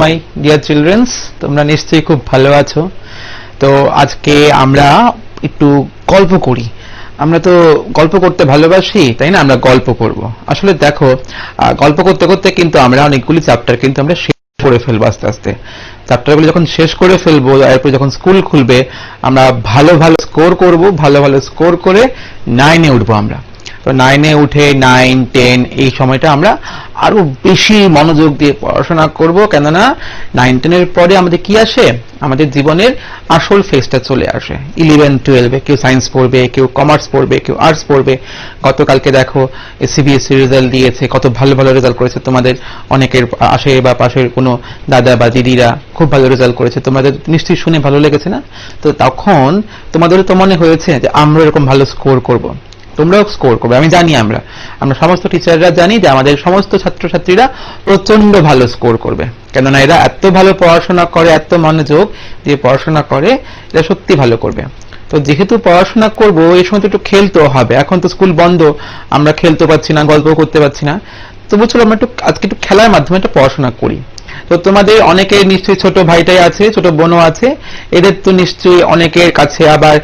My dear children's, তোমরা নিশ্চয়ই খুব ভালো আছো। তো আজকে আমরা একটু গল্প করি। আমরা তো গল্প করতে ভালোবাসি, তাই না? আমরা গল্প করব। আসলে দেখো, গল্প করতে করতে কিন্তু আমরা অনেকগুলি চ্যাপ্টার কিন্তু আমরা শেষ করে ফেলবো। আস্তে আস্তে চ্যাপ্টারগুলো যখন শেষ করে ফেলবো, এরপর যখন স্কুল খুলবে, আমরা ভালো ভালো স্কোর করব। ভালো ভালো স্কোর করে 9-এ উঠবো আমরা। তো 9-এ উঠে 9, 10 এই সময়টা আমরা আরো বেশি মনোযোগ দিয়ে পড়াশোনা করব। কেননা 9, 10 এর পরে আমাদের কি আসে? আমাদের জীবনের আসল ফেজটা চলে আসে। 11, 12-এ কেউ সায়েন্স পড়বে, কেউ কমার্স পড়বে, কেউ আর্টস পড়বে। গতকালকে দেখো সিবিএসসি রেজাল্ট দিয়েছে, কত ভালো ভালো রেজাল্ট করেছে তোমাদের অনেকের। আশে বা পাশের কোনো দাদা বা দিদিরা খুব ভালো রেজাল্ট করেছে, তোমাদের নিশ্চয়ই শুনে ভালো লেগেছে না? তো তখন তোমাদেরও তো মনে হয়েছে যে আমরা এরকম ভালো স্কোর করব, তোমরাও স্কোর করবে। আমি জানি, আমরা সমস্ত টিচাররা জানি যে আমাদের সমস্ত ছাত্রছাত্রীরা প্রচন্ড ভালো স্কোর করবে। কেননা এরা এত ভালো পড়াশোনা করে, এত মনোযোগ দিয়ে পড়াশোনা করে, এরা সত্যি ভালো করবে। তো যেহেতু পড়াশোনা করব, এই সময় তো একটু খেলতেও হবে। এখন তো স্কুল বন্ধ, আমরা খেলতে পারছি না, গল্প করতে পারছি না। তবু চলো আমরা আজকে একটু খেলার মাধ্যমে একটা পড়াশোনা করি। তো তোমাদের অনেকের নিশ্চয়ই ছোট ভাইটাই আছে, ছোট বোনও আছে। এদের তো নিশ্চয়ই অনেকের কাছে আবার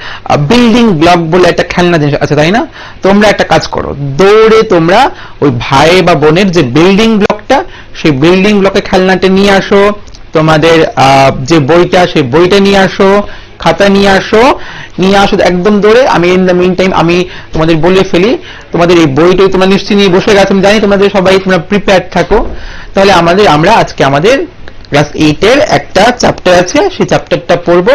বিল্ডিং ব্লক বলে একটা খেলনা জিনিস আছে, তাই না? তোমরা একটা কাজ করো, দৌড়ে তোমরা ওই ভাই বা বোনের যে বিল্ডিং ব্লকটা, সেই বিল্ডিং ব্লকে খেলনাটা নিয়ে আসো। তোমাদের যে বইটা, সেই বইটা নিয়ে আসো, খাতা নিয়ে আসো একদম দৌড়ে। আমি ইন দ্য মিন টাইম আমি তোমাদের বলে ফেলি, তোমাদের এই বইটাই তোমরা নিশ্চয়ই নিয়ে বসে গেছো। আমি জানি তোমাদের সবাই তোমরা প্রিপেয়ার থাকো। তাহলে আমরা আজকে আমাদের ক্লাস 8-এর একটা চ্যাপ্টার আছে, সেই চ্যাপ্টারটা পড়বো।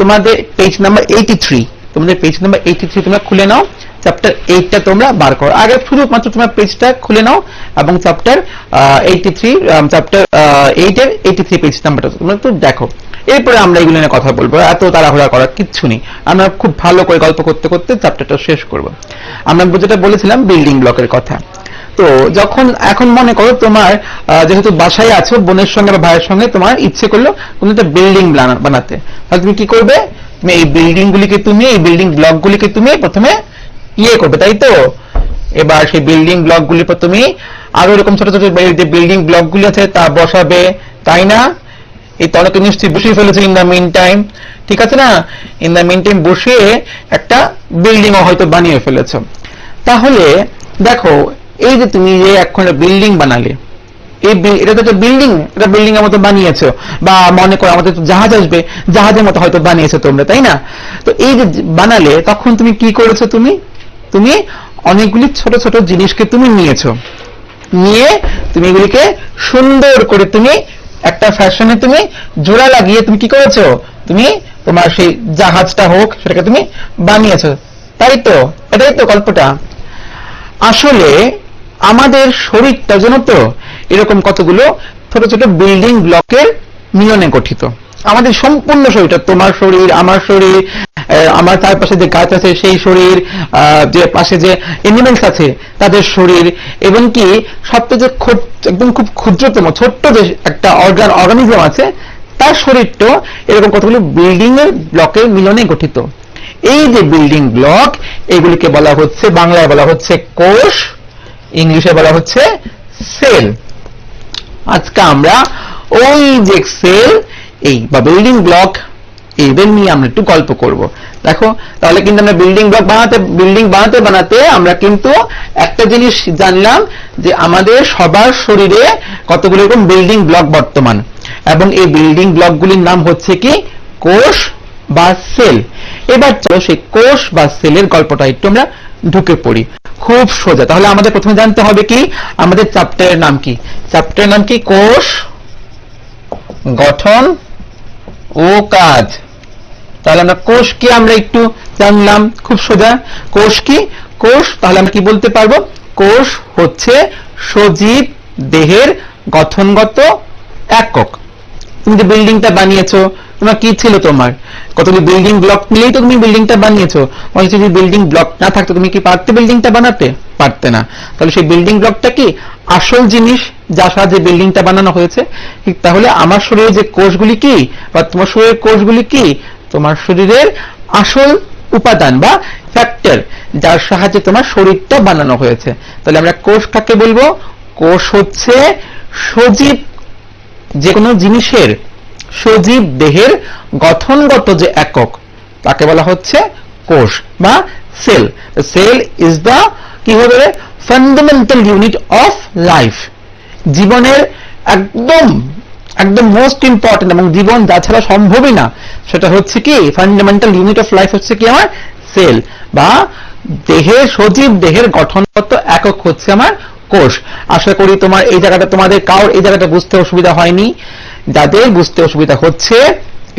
তোমাদের পেজ নাম্বার 83, তোমাদের পেজ নাম্বার 83 তোমরা খুলে নাও। চ্যাপ্টার 8টা তোমরা বার করো। আগে শুধুমাত্র তোমরা পেজটা খুলে নাও এবং চ্যাপ্টার 83, চ্যাপ্টার 8-এর 83 পেজ নাম্বারটা তোমরা একটু দেখো। এরপরে আমরা এগুলো নিয়ে কথা বলবো। এত তাড়াহুড়া করার কিচ্ছু নেই, আমরা খুব ভালো করে গল্প করতে করতে চ্যাপ্টারটা শেষ করব। আমরা যেটা বলেছিলাম বিল্ডিং ব্লকের কথা। তো যখন এখন মনে করো তোমার যেহেতু বাসায় আছো, বোনের সঙ্গে বা ভাইয়ের সঙ্গে তোমার ইচ্ছে করলো কোনো একটা বিল্ডিং বানাতে, তাহলে তুমি কি করবে? তুমি এই বিল্ডিং ব্লকগুলিকে তুমি প্রথমে করবে, তাই তো? এবার সেই বিল্ডিং ব্লকগুলির পর তুমি আরো এরকম ছোট ছোট যে বিল্ডিং ব্লকগুলি আছে তা বসাবে, তাই না? এই তলকে নিশ্চয়ই বসিয়ে ফেলেছে ইন দ্য মিন টাইম, ঠিক আছে না? ইন দ্য মিন টাইম বসিয়ে একটা বিল্ডিং হয়তো বানিয়ে ফেলেছো। তাহলে দেখো, এই যে তুমি যে এখন বিল্ডিং বানালে, এটা তো একটা বিল্ডিং, এটা বিল্ডিং এর মতো বানিয়েছো। বা মনে করো আমাদের জাহাজ আসবে, জাহাজের মতো হয়তো বানিয়েছো তোমরা, তাই না? তো এই যে বানালে, তখন তুমি কি করেছো? তুমি অনেকগুলি ছোট ছোট জিনিসকে তুমি নিয়ে তুমি এগুলিকে সুন্দর করে তুমি একটা ফ্যাশনে তুমি জোড়া লাগিয়ে তুমি কি করেছো? তুমি তোমার সেই জাহাজটা হোক, সেটাকে তুমি বানিয়েছো, তাই তো? এটাই তো গল্পটা। আসলে আমাদের শরীরটা জানো তো এরকম কতগুলো ছোট ছোট বিল্ডিং ব্লকের মিলনে গঠিত। আমাদের সম্পূর্ণ শরীরটা, তোমার শরীর, আমার শরীর, আমার তার পাশে যে গাছ আছে সেই শরীর, যে পাশে যে এনিমেলস আছে তাদের শরীর, এবং কি সবচেয়ে যে একদম খুব ক্ষুদ্রতম ছোট্ট যে একটা অর্গানিজম আছে, তার শরীরটা এরকম কতগুলো বিল্ডিং এর ব্লকের মিলনে গঠিত। এই যে বিল্ডিং ব্লক, এগুলিকে বলা হচ্ছে, বাংলায় বলা হচ্ছে কোষ, ইংলিশে বলা হচ্ছে সেল। আজকে আমরা ওই যে সেল এই বা বিল্ডিং ব্লক, এদের নিয়ে আমরা একটু গল্প করব। দেখো, তাহলে কিন্তু আমরা বিল্ডিং বানাতে আমরা কিন্তু একটা জিনিস জানলাম, যে আমাদের সবার শরীরে কতগুলো এরকম বিল্ডিং ব্লক বর্তমান, এবং এই বিল্ডিং ব্লকগুলির নাম হচ্ছে কি? কোষ বা সেল। এবার চলো সেই কোষ বা সেলের গল্পটা একটু আমরা ঢুকে পড়ি। খুব সোজা। তাহলে আমাদের প্রথমে জানতে হবে কি, আমাদের চ্যাপ্টারের নাম কি? চ্যাপ্টারের নাম কি? কোষ, গঠন ও কাজ। তাহলে আমরা কোষ কি আমরা একটু জানলাম, খুব সোজা। কোষ কি? কোষ তাহলে আমরা কি বলতে পারবো? কোষ হচ্ছে সজীব দেহের গঠনগত একক। তুমি যে বিল্ডিংটা বানিয়েছো, তোমার কি ছিল? তোমার কতগুলো বিল্ডিং ব্লক মিলেই তো তুমি বিল্ডিংটা বানিয়েছো। যদি বিল্ডিং ব্লক না থাকতো, তুমি কি পারতে বিল্ডিংটা বানাতে? পারতে না। তাহলে সেই বিল্ডিং ব্লকটা কি? আসল জিনিস, যার সাহায্যে বিল্ডিংটা বানানো হয়েছে। ঠিক তাহলে আমার শরীরে যে কোষগুলি কি, বা তোমার শরীরের কোষগুলি কি? তোমার শরীরের আসল উপাদান বা ফ্যাক্টর, যার সাহায্যে তোমার শরীরটা বানানো হয়েছে। তাহলে আমরা কোষ কাকে বলবো? কোষ হচ্ছে সজীব যে কোনো জিনিসের সজীব দেহের গঠনগত যে একক তাকে বলা হচ্ছে কোষ বা সেল। সেল ইজ দ্য কি হবে ফান্ডামেন্টাল ইউনিট অফ লাইফ। জীবনের একদম একদম মোস্ট ইম্পর্টেন্ট এবং জীবন যা ছাড়া সম্ভবই না সেটা হচ্ছে কি ফান্ডামেন্টাল ইউনিট অফ লাইফ হচ্ছে কি আমার সেল বা দেহের সজীব দেহের গঠনগত একক হচ্ছে আমার কোষ। আশা করি তোমার এই জায়গাটা তোমাদের কারোর এই জায়গাটা বুঝতে অসুবিধা হয়নি। যাদের বুঝতে অসুবিধা হচ্ছে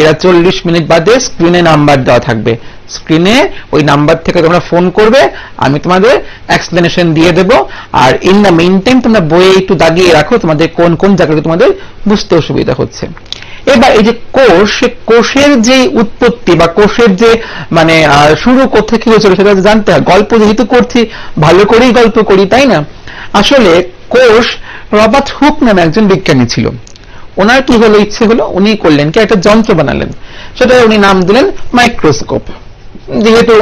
এরা 40 মিনিট বাদে স্ক্রিনে নাম্বার দেওয়া থাকবে, স্ক্রিনে ওই নাম্বার থেকে তোমরা ফোন করবে, আমি তোমাদের এক্সপ্লেনেশন দিয়ে দেব। আর ইন দ্য মেইন টাইম তোমরা বইয়ে একটু দাগিয়ে রাখো তোমাদের কোন কোন জায়গাটা তোমাদের বুঝতে অসুবিধা হচ্ছে। এবার এই যে কোষ, কোষের যে উৎপত্তি বা কোষের যে মানে শুরু কোথা থেকে হয়েছিল সেটা জানতে হয়। গল্প যেহেতু করছি ভালো করেই গল্প করি, তাই না? আসলে কোষ রবার্ট হুক নামে একজন বিজ্ঞানী ছিল। ওনার কি হলো, ইচ্ছে হলো, উনি করলেন কি একটা যন্ত্র বানালেন, সেটা উনি নাম দিলেন মাইক্রোস্কোপ। যেহেতু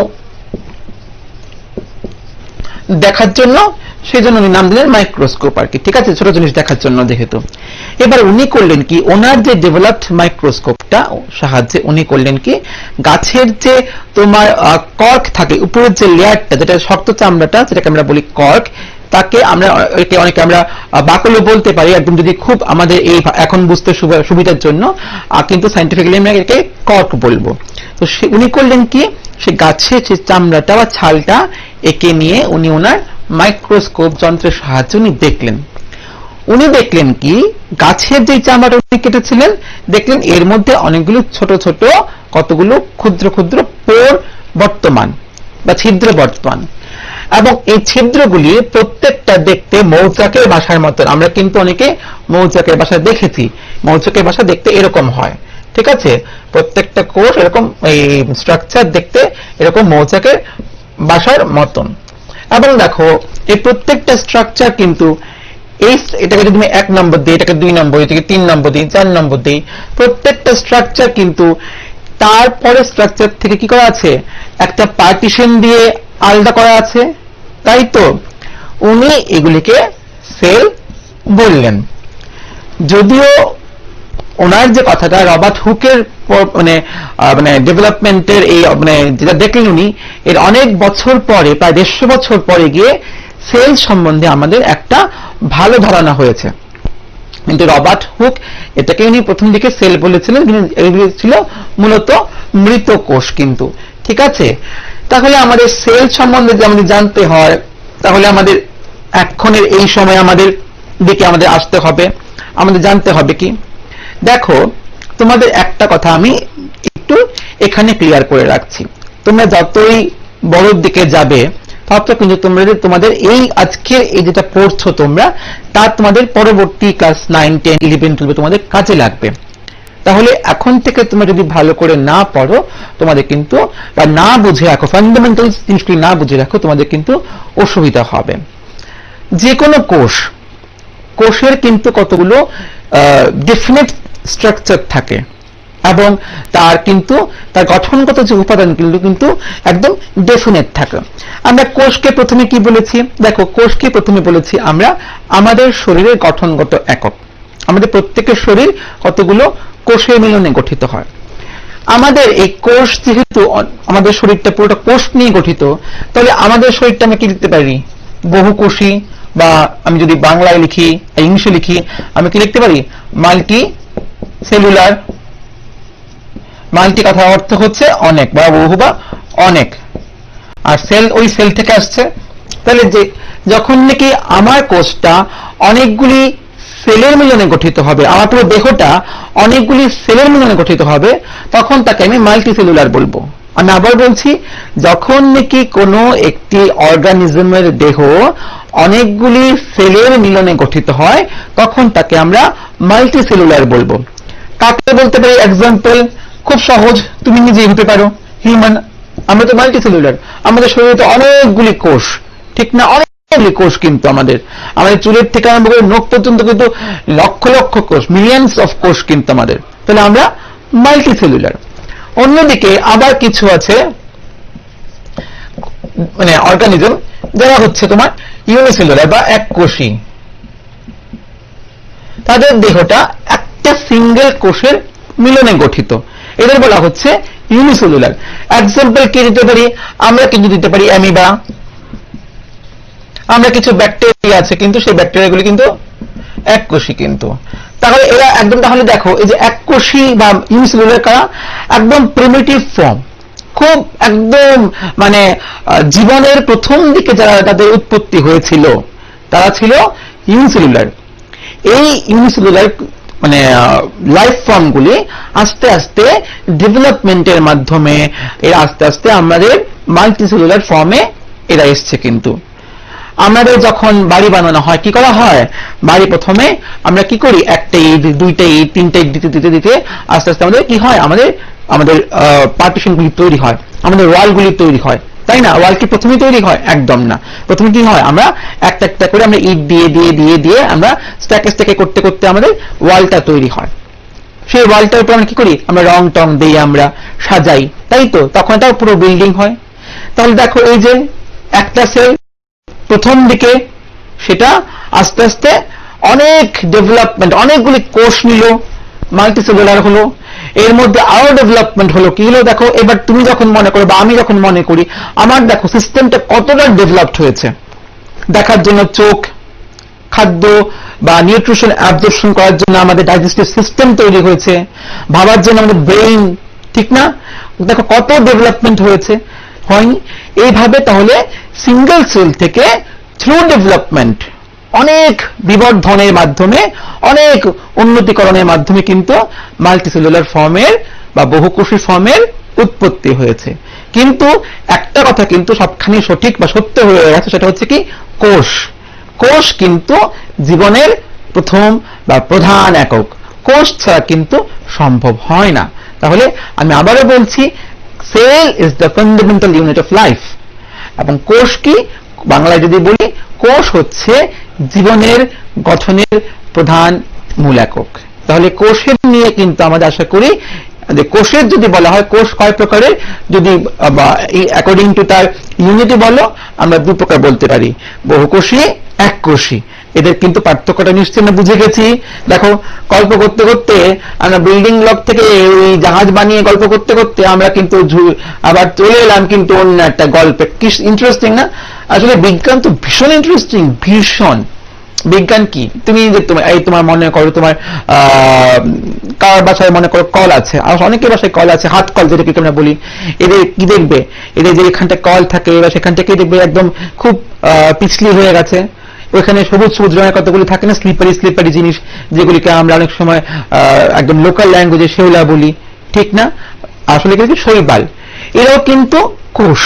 দেখার জন্য সেই জন্য উনি নাম দিলেন মাইক্রোস্কোপ আর কি, ঠিক আছে, ছোট জিনিস দেখার জন্য যেহেতু। এবার উনি করলেন কি, ওনার যে ডেভেলপড মাইক্রোস্কোপটা সাহায্যে উনি করলেন কি গাছের যে তোমার কর্ক থাকে, উপরের যে লেয়ারটা যেটা শক্ত চামড়াটা যেটাকে আমরা বলি কর্ক, তাকে আমরা অনেকে আমরা বাকলও বলতে পারি একদম যদি খুব আমাদের এই এখন বুঝতে সুবিধার জন্য, কিন্তু সাইন্টিফিক্যালি আমরা একে কর্ক বলবো। তো উনি করলেন কি, সে গাছের যে চামড়াটা বা ছালটা একে নিয়ে উনি ওনার মাইক্রোস্কোপ যন্ত্রের সাহায্যে উনি দেখলেন কি গাছের যে চামড়াটা উনি কেটেছিলেন, দেখলেন এর মধ্যে অনেকগুলো ছোট ছোট কতগুলো ক্ষুদ্র ক্ষুদ্র পোর বর্তমান বা ছিদ্র বর্তমান, এবং এই ছিদ্রগুলি প্রত্যেকটা দেখতে মৌচাকের বাসার মতন। আমরা কিন্তু অনেকে মৌচাকের বাসা দেখেছি, মৌচাকের বাসা দেখতে এরকম হয়, ঠিক আছে, প্রত্যেকটা কোষ এরকম এই স্ট্রাকচার দেখতে এরকম মৌচাকের বাসার মতন। এবং দেখো এই প্রত্যেকটা স্ট্রাকচার কিন্তু এটাকে যদি তুমি 1 নম্বর দিই, এটাকে 2 নম্বর, এটাকে 3 নম্বর দিই, 4 নম্বর দিই, প্রত্যেকটা স্ট্রাকচার কিন্তু তারপরে স্ট্রাকচার থেকে কি করা আছে, একটা পার্টিশন দিয়ে আলাদা করা আছে, তাই তো? উনি এগুলিকে সেল বললেন। যদিও ওনার যে কথাটা রবার্ট হুকের মানে ডেভেলপমেন্টের এই মানে যেটা দেখলেন উনি, এর অনেক বছর পরে, প্রায় 150 বছর পরে গিয়ে সেল সম্বন্ধে আমাদের একটা ভালো ধারণা হয়েছে। কিন্তু রবার্ট হুক এটাকে উনি প্রথম দিকে সেল বলেছিলেন, কিন্তু এগুলি ছিল মূলত মৃত কোষ কিন্তু, ঠিক আছে। তাহলে আমাদের সেল সম্বন্ধে যে আমাদের জানতে হয়, তাহলে আমাদের এখনের এই সময় আমাদের দিকে আমাদের আসতে হবে, আমাদের জানতে হবে কি, দেখো তোমাদের একটা কথা আমি একটু এখানে ক্লিয়ার করে রাখছি। তোমরা যতই বড়র দিকে যাবে তত কিন্তু তোমাদের এই আজকের এই যেটা পড়ছো তোমরা, তা তোমাদের পরবর্তী ক্লাস 9, 10, 11, 12 তোমাদের কাজে লাগবে। তাহলে এখন থেকে তোমরা যদি ভালো করে না পড়ো, তোমাদের কিন্তু বা না বুঝে রাখো, ফান্ডামেন্টাল জিনিসগুলি না বুঝে রাখো, তোমাদের কিন্তু অসুবিধা হবে। যে কোনো কোষের কিন্তু কতগুলো ডেফিনেট স্ট্রাকচার থাকে এবং তার কিন্তু তার গঠনগত যে উপাদানগুলো কিন্তু একদম ডেফিনেট থাকে। আমরা কোষকে প্রথমে কি বলেছি, দেখো কোষকে প্রথমে বলেছি আমরা আমাদের শরীরের গঠনগত একক। আমাদের প্রত্যেকের শরীর কতগুলো কোষের মিলনে গঠিত হয়। আমাদের এই কোষ যেহেতু আমাদের শরীরটা পুরোটা কোষ নিয়ে গঠিত, তাহলে আমাদের শরীরটা আমরা কি লিখতে পারি, বহুকোষী, বা আমি যদি বাংলায় লিখি ইংলিশে লিখি আমি কি লিখতে পারি, মাল্টি সেলুলার। মাল্টি কথার অর্থ হচ্ছে অনেক বা বহু বা অনেক, আর সেল ওই সেল থেকে আসছে। তাহলে যে যখন নাকি আমার কোষটা অনেকগুলি সেলের মিলনে গঠিত হবে, আমার পুরো দেহটা অনেকগুলি সেলের মিলনে গঠিত হবে, তখন তাকে আমি মাল্টি সেলুলার বলবো। আমি আবার বলছি, যখন নাকি কোনো একটি অর্গানিজমের দেহ অনেকগুলি সেলের মিলনে গঠিত হয়, তখন তাকে আমরা মাল্টি সেলুলার বলবো। কাকে বলতে পারি এক্সাম্পল, খুব সহজ, তুমি নিজেই হতে পারো, হিউম্যান। আমরা তো মাল্টি সেলুলার, আমাদের শরীরে তো অনেকগুলি কোষ, ঠিক না, অনেকগুলি কোষ কিন্তু আমাদের চুলের থেকে আরম্ভ করে নখ পর্যন্ত কিন্তু লক্ষ লক্ষ কোষ, মিলিয়নস অফ কোষ কিন্তু আমাদের। তাহলে আমরা মাল্টি সেলুলার। অন্যদিকে আবার কিছু আছে মানে অর্গানিজম যারা হচ্ছে তোমার ইউনিসেলুলার বা এক কোষী, তাদের দেহটা একটা একটা সিঙ্গেল কোষের মিলনে গঠিত, এদের বলা হচ্ছে ইউনিসেলুলার। এক্সাম্পল কি দিতে পারি? আমরা কিন্তু দিতে পারি অ্যামিবা, আমরা কিছু ব্যাকটেরিয়া আছে কিন্তু সেই ব্যাকটেরিয়াগুলি কিন্তু এককোষী কিন্তু। তাহলে এরা একদম, তাহলে দেখো এই যে এককোষী বা ইউনিসেলুলার কারা, একদম প্রিমিটিভ ফর্ম, খুব একদম মানে জীবনের প্রথম দিকে যারা তাদের উৎপত্তি হয়েছিল তারা ছিল ইউনিসেলুলার। এই ইউনিসেলুলার মানে লাইফ ফর্মগুলি আস্তে আস্তে ডেভেলপমেন্টের মাধ্যমে এরা আস্তে আস্তে আমাদের মাল্টিসেলুলার ফর্মে এরা এসছে কিন্তু। আমাদের যখন বাড়ি বানানো হয় কি করা হয়? বাড়ি প্রথমে আমরা কি করি? একটা ইট, দুইটা ইট, তিনটা ইট দিতে দিতে দিতে আস্তে আস্তে আমাদের কি হয়? আমাদের পার্টিশনগুলি তৈরি হয়, আমাদের ওয়ালগুলি তৈরি হয়, তাই না? ওয়াল কি প্রথমেই তৈরি হয়? একদম না। প্রথমে কি হয়? আমরা একটা একটা করে আমরা ইট দিয়ে দিয়ে দিয়ে দিয়ে আমরা স্ট্যাকে স্ট্যাকে করতে করতে আমাদের ওয়ালটা তৈরি হয়। সেই ওয়ালটার উপর আমরা কি করি? আমরা রং টং দিয়ে আমরা সাজাই, তাই তো? তখন এটাও পুরো বিল্ডিং হয়। তাহলে দেখো এই যে একটা সেল প্রথম দিকে সেটা আস্তে আস্তে অনেক ডেভেলপমেন্ট, অনেকগুলি কোষ নিল, মাল্টিসেলুলার হলো, এর মধ্যে আরো ডেভেলপমেন্ট হলো, কি হলো দেখো। এবার তুমি যখন মনে করো বা আমি যখন মনে করি, আমার দেখো সিস্টেমটা কতটা ডেভেলপড হয়েছে। দেখার জন্য চোখ, খাদ্য বা নিউট্রিশন অ্যাবজর্পশন করার জন্য আমাদের ডাইজেস্টিভ সিস্টেম তৈরি হয়েছে, ভাবার জন্য আমাদের ব্রেইন, ঠিক না? দেখো কত ডেভেলপমেন্ট হয়েছে, হয়নি? এইভাবে তাহলে সিঙ্গেল সেল থেকে থ্রু ডেভেলপমেন্ট অনেক বিবর্ধনের মাধ্যমে, অনেক উন্নতিকরণের মাধ্যমে কিন্তু মাল্টিসেলুলার ফর্মের বা বহুকোষী ফর্মের উৎপত্তি হয়েছে। কিন্তু একটা কথা কিন্তু সবখানি সঠিক বা সত্য হয়ে গেছে, সেটা হচ্ছে কি? কোষ। কোষ কিন্তু জীবনের প্রথম বা প্রধান একক, কোষ ছাড়া কিন্তু সম্ভব হয় না। তাহলে আমি আবারও বলছি, cell is the fundamental unit of life. এবং কোষ কি? বাংলায় যদি বলি, কোষ হচ্ছে জীবনের গঠনের প্রধান মূল একক। তাহলে কোষের নিয়ে কিন্তু আমাদের আশা করি যে কোষের যদি বলা হয় কোষ কয় প্রকারের, যদি অ্যাকর্ডিং টু তার ইউনিটি বলো, আমরা দু প্রকার বলতে পারি, বহুকোষী, এককোষী। এদের কিন্তু পার্থক্যটা নিশ্চয়ই আমরা বুঝে গেছি। দেখো গল্প করতে করতে আমরা বিল্ডিং ব্লক থেকে ওই জাহাজ বানিয়ে গল্প করতে করতে আমরা কিন্তু আবার চলে এলাম কিন্তু অন্য একটা গল্পে। কি ইন্টারেস্টিং না? আসলে বিজ্ঞান তো ভীষণ ইন্টারেস্টিং, ভীষণ। বিজ্ঞান কি? তুমি যে তোমার মনে করো তোমার কার বাসায় মনে করো কল আছে, আর অনেকের বাসায় কল আছে, হাত কল যেটাকে আমরা বলি। এদের কি দেখবে? এদের যে এখানটা কল থাকে এবার সেখান থেকে দেখবে একদম খুব পিছলি হয়ে গেছে, ওইখানে সবুজ সবুজ রঙের কতগুলি থাকে না, স্লিপারি স্লিপারি জিনিস, যেগুলিকে আমরা অনেক সময় একদম লোকাল ল্যাঙ্গুয়েজে শেওলা বলি, ঠিক না? আসলে কি শৈবাল। এরাও কিন্তু কোষ,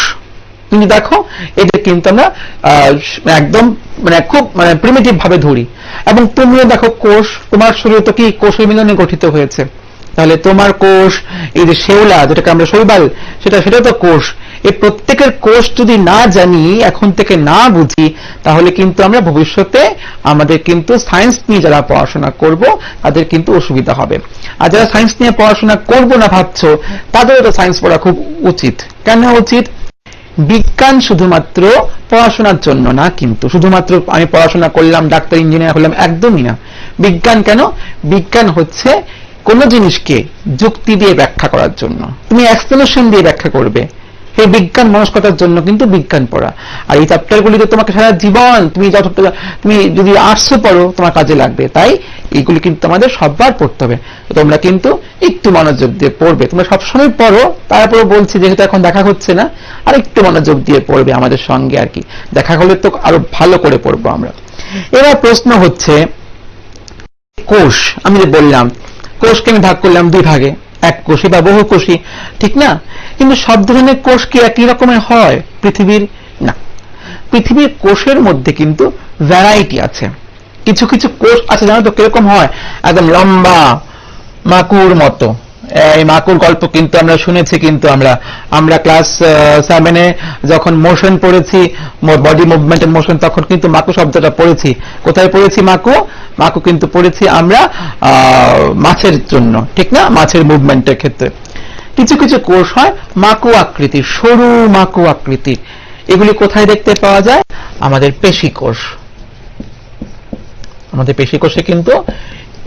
কিন্তু দেখো এদের কিন্তু আমরা একদম মানে খুব মানে প্রিমিটিভ ভাবে ধরি। এবং তুমিও দেখো কোষ, তোমার শরীর তো কি কোষের মিলনে গঠিত হয়েছে। তাহলে তোমার কোষ, এই যে শেওলা যেটাকে আমরা শৈবাল, সেটা তো কোষ। এই প্রত্যেকের কোষ যদি না জানি, এখন থেকে না বুঝি, তাহলে কিন্তু আমরা ভবিষ্যতে আমাদের কিন্তু সায়েন্স নিয়ে যারা পড়াশোনা করব তাদের কিন্তু অসুবিধা হবে। আর যারা সায়েন্স নিয়ে পড়াশোনা করব না ভাবছো, তাদেরও তো সায়েন্স পড়া খুব উচিত। কেন উচিত? বিজ্ঞান শুধুমাত্র পড়াশোনার জন্য না, কিন্তু শুধুমাত্র আমি পড়াশোনা করলাম, ডাক্তার ইঞ্জিনিয়ার হলাম, একদমই না। বিজ্ঞান কেন? বিজ্ঞান হচ্ছে কোন জিনিসকে যুক্তি দিয়ে ব্যাখ্যা করার জন্য, তুমি এক্সপ্লেনেশন দিয়ে ব্যাখ্যা করবে, এই বিজ্ঞান মনস্কতার জন্য কিন্তু বিজ্ঞান পড়া। আর এই চ্যাপ্টারগুলিতে তোমাকে সারা জীবন তুমি যদি আর্টসও পড়ো তোমার কাজে লাগবে। তাই এইগুলি কিন্তু আমাদের সববার পড়তে হবে। তোমরা কিন্তু একটু মনোযোগ দিয়ে পড়বে, তোমরা সবসময় পড়ো, তারপরে বলছি যেহেতু এখন দেখা হচ্ছে না, আর একটু মনোযোগ দিয়ে পড়বে আমাদের সঙ্গে আর কি। দেখা হলে তো আরো ভালো করে পড়বো আমরা। এবার প্রশ্ন হচ্ছে, কোষ আমি যে বললাম, কোষকে আমি ভাগ করলাম দুই ভাগে, এককোষী বা বহুকোষী, ঠিক না? কিন্তু সব ধরনের কোষ কি একই রকমের হয় পৃথিবীর? না, পৃথিবীর কোষের মধ্যে কিন্তু ভ্যারাইটি আছে। কিছু কিছু কোষ আছে জানো তো কিরকম হয়? একদম লম্বা, মাকুর মতো। এই মাকুর গল্প কিন্তু আমরা শুনেছি, কিন্তু আমরা ক্লাস 7-এ যখন মোশন পড়েছি, বডি মুভমেন্টের মোশন, তখন কিন্তু মাকু শব্দটা পড়েছি। কোথায় পড়েছি মাকু? মাকু কিন্তু পড়েছি আমরা মাছের জন্য, ঠিক না? মাছের মুভমেন্টের ক্ষেত্রে কিছু কিছু কোষ হয় মাকু আকৃতির, সরু মাকু আকৃতির। এগুলি কোথায় দেখতে পাওয়া যায়? আমাদের পেশি কোষ। আমাদের পেশি কোষে কিন্তু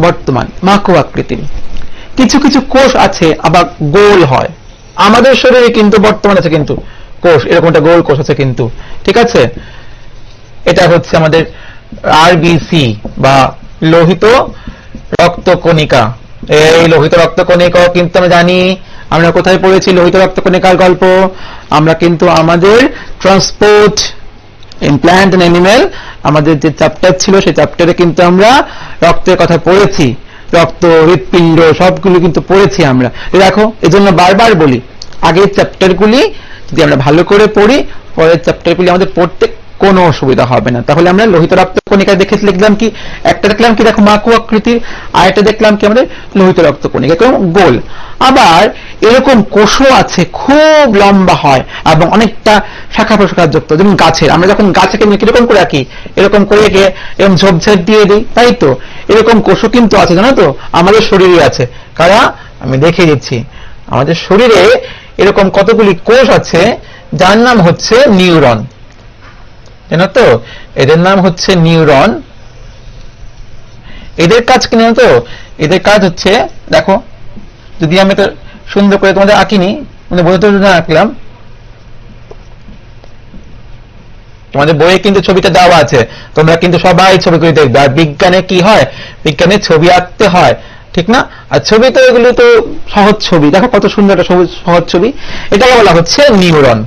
বর্তমান মাকু আকৃতির। কিছু কিছু কোষ আছে আবার গোল হয়। আমাদের শরীরে কিন্তু বর্তমান আছে কিন্তু কোষ, এরকম একটা গোল কোষ আছে কিন্তু, ঠিক আছে। এটা হচ্ছে আমাদের আরবিসি বা লোহিত রক্তকণিকা। এই লোহিত রক্তকণিকা কিন্তু আমরা জানি, আমরা কোথায় পড়েছি লোহিত রক্তকণিকার গল্প? আমরা কিন্তু আমাদের transport in plant and animal আমাদের যে চ্যাপ্টার ছিল সেই চ্যাপ্টারে কিন্তু আমরা রক্তের কথা পড়েছি। রক্ত, হৃৎপিণ্ড সবগুলো কিন্তু পড়েছি আমরা। দেখো, এজন্য বারবার বলি আগের চ্যাপ্টারগুলি যদি আমরা ভালো করে পড়ি, পরের চ্যাপ্টারগুলি আমাদের পড়তে কোনো অসুবিধা হবে না। তাহলে আমরা লোহিত রক্তকণিকা দেখেছি, লিখলাম কি, একটা দেখলাম কি দেখো মাকু আকৃতির, আর একটা দেখলাম কি আমাদের লোহিত রক্তকণিকা গোল। আবার এরকম কোষও আছে খুব লম্বা হয় এবং অনেকটা শাখা প্রশাখা যুক্ত, যেমন গাছের। আমরা যখন গাছকে কিরকম করে রাখি, এরকম করে রেখে এরকম ঝোপঝাড় দিয়ে দিই, তাই তো। এরকম কোষও কিন্তু আছে, জানো তো, আমাদের শরীরে আছে। কারা? আমি দেখিয়ে দিচ্ছি। আমাদের শরীরে এরকম কতগুলি কোষ আছে যার নাম হচ্ছে নিউরন, জানো তো। এদের নাম হচ্ছে নিউরন। এদের কাজ কি জানো তো? এদের কাজ হচ্ছে, দেখো, যদি আমি এটা সুন্দর করে তোমাদের আঁকিনি, মানে বোঝাতে না আঁকলাম, তোমাদের বইয়ে কিন্তু ছবিটা দেওয়া আছে, তোমরা কিন্তু সবাই ছবি করে দেখবে। আর বিজ্ঞানে কি হয়, বিজ্ঞানে ছবি আঁকতে হয়, ঠিক না? আর ছবি তো এগুলো তো সহজ ছবি, দেখো কত সুন্দর একটা সহজ ছবি। এটাকে বলা হচ্ছে নিউরন।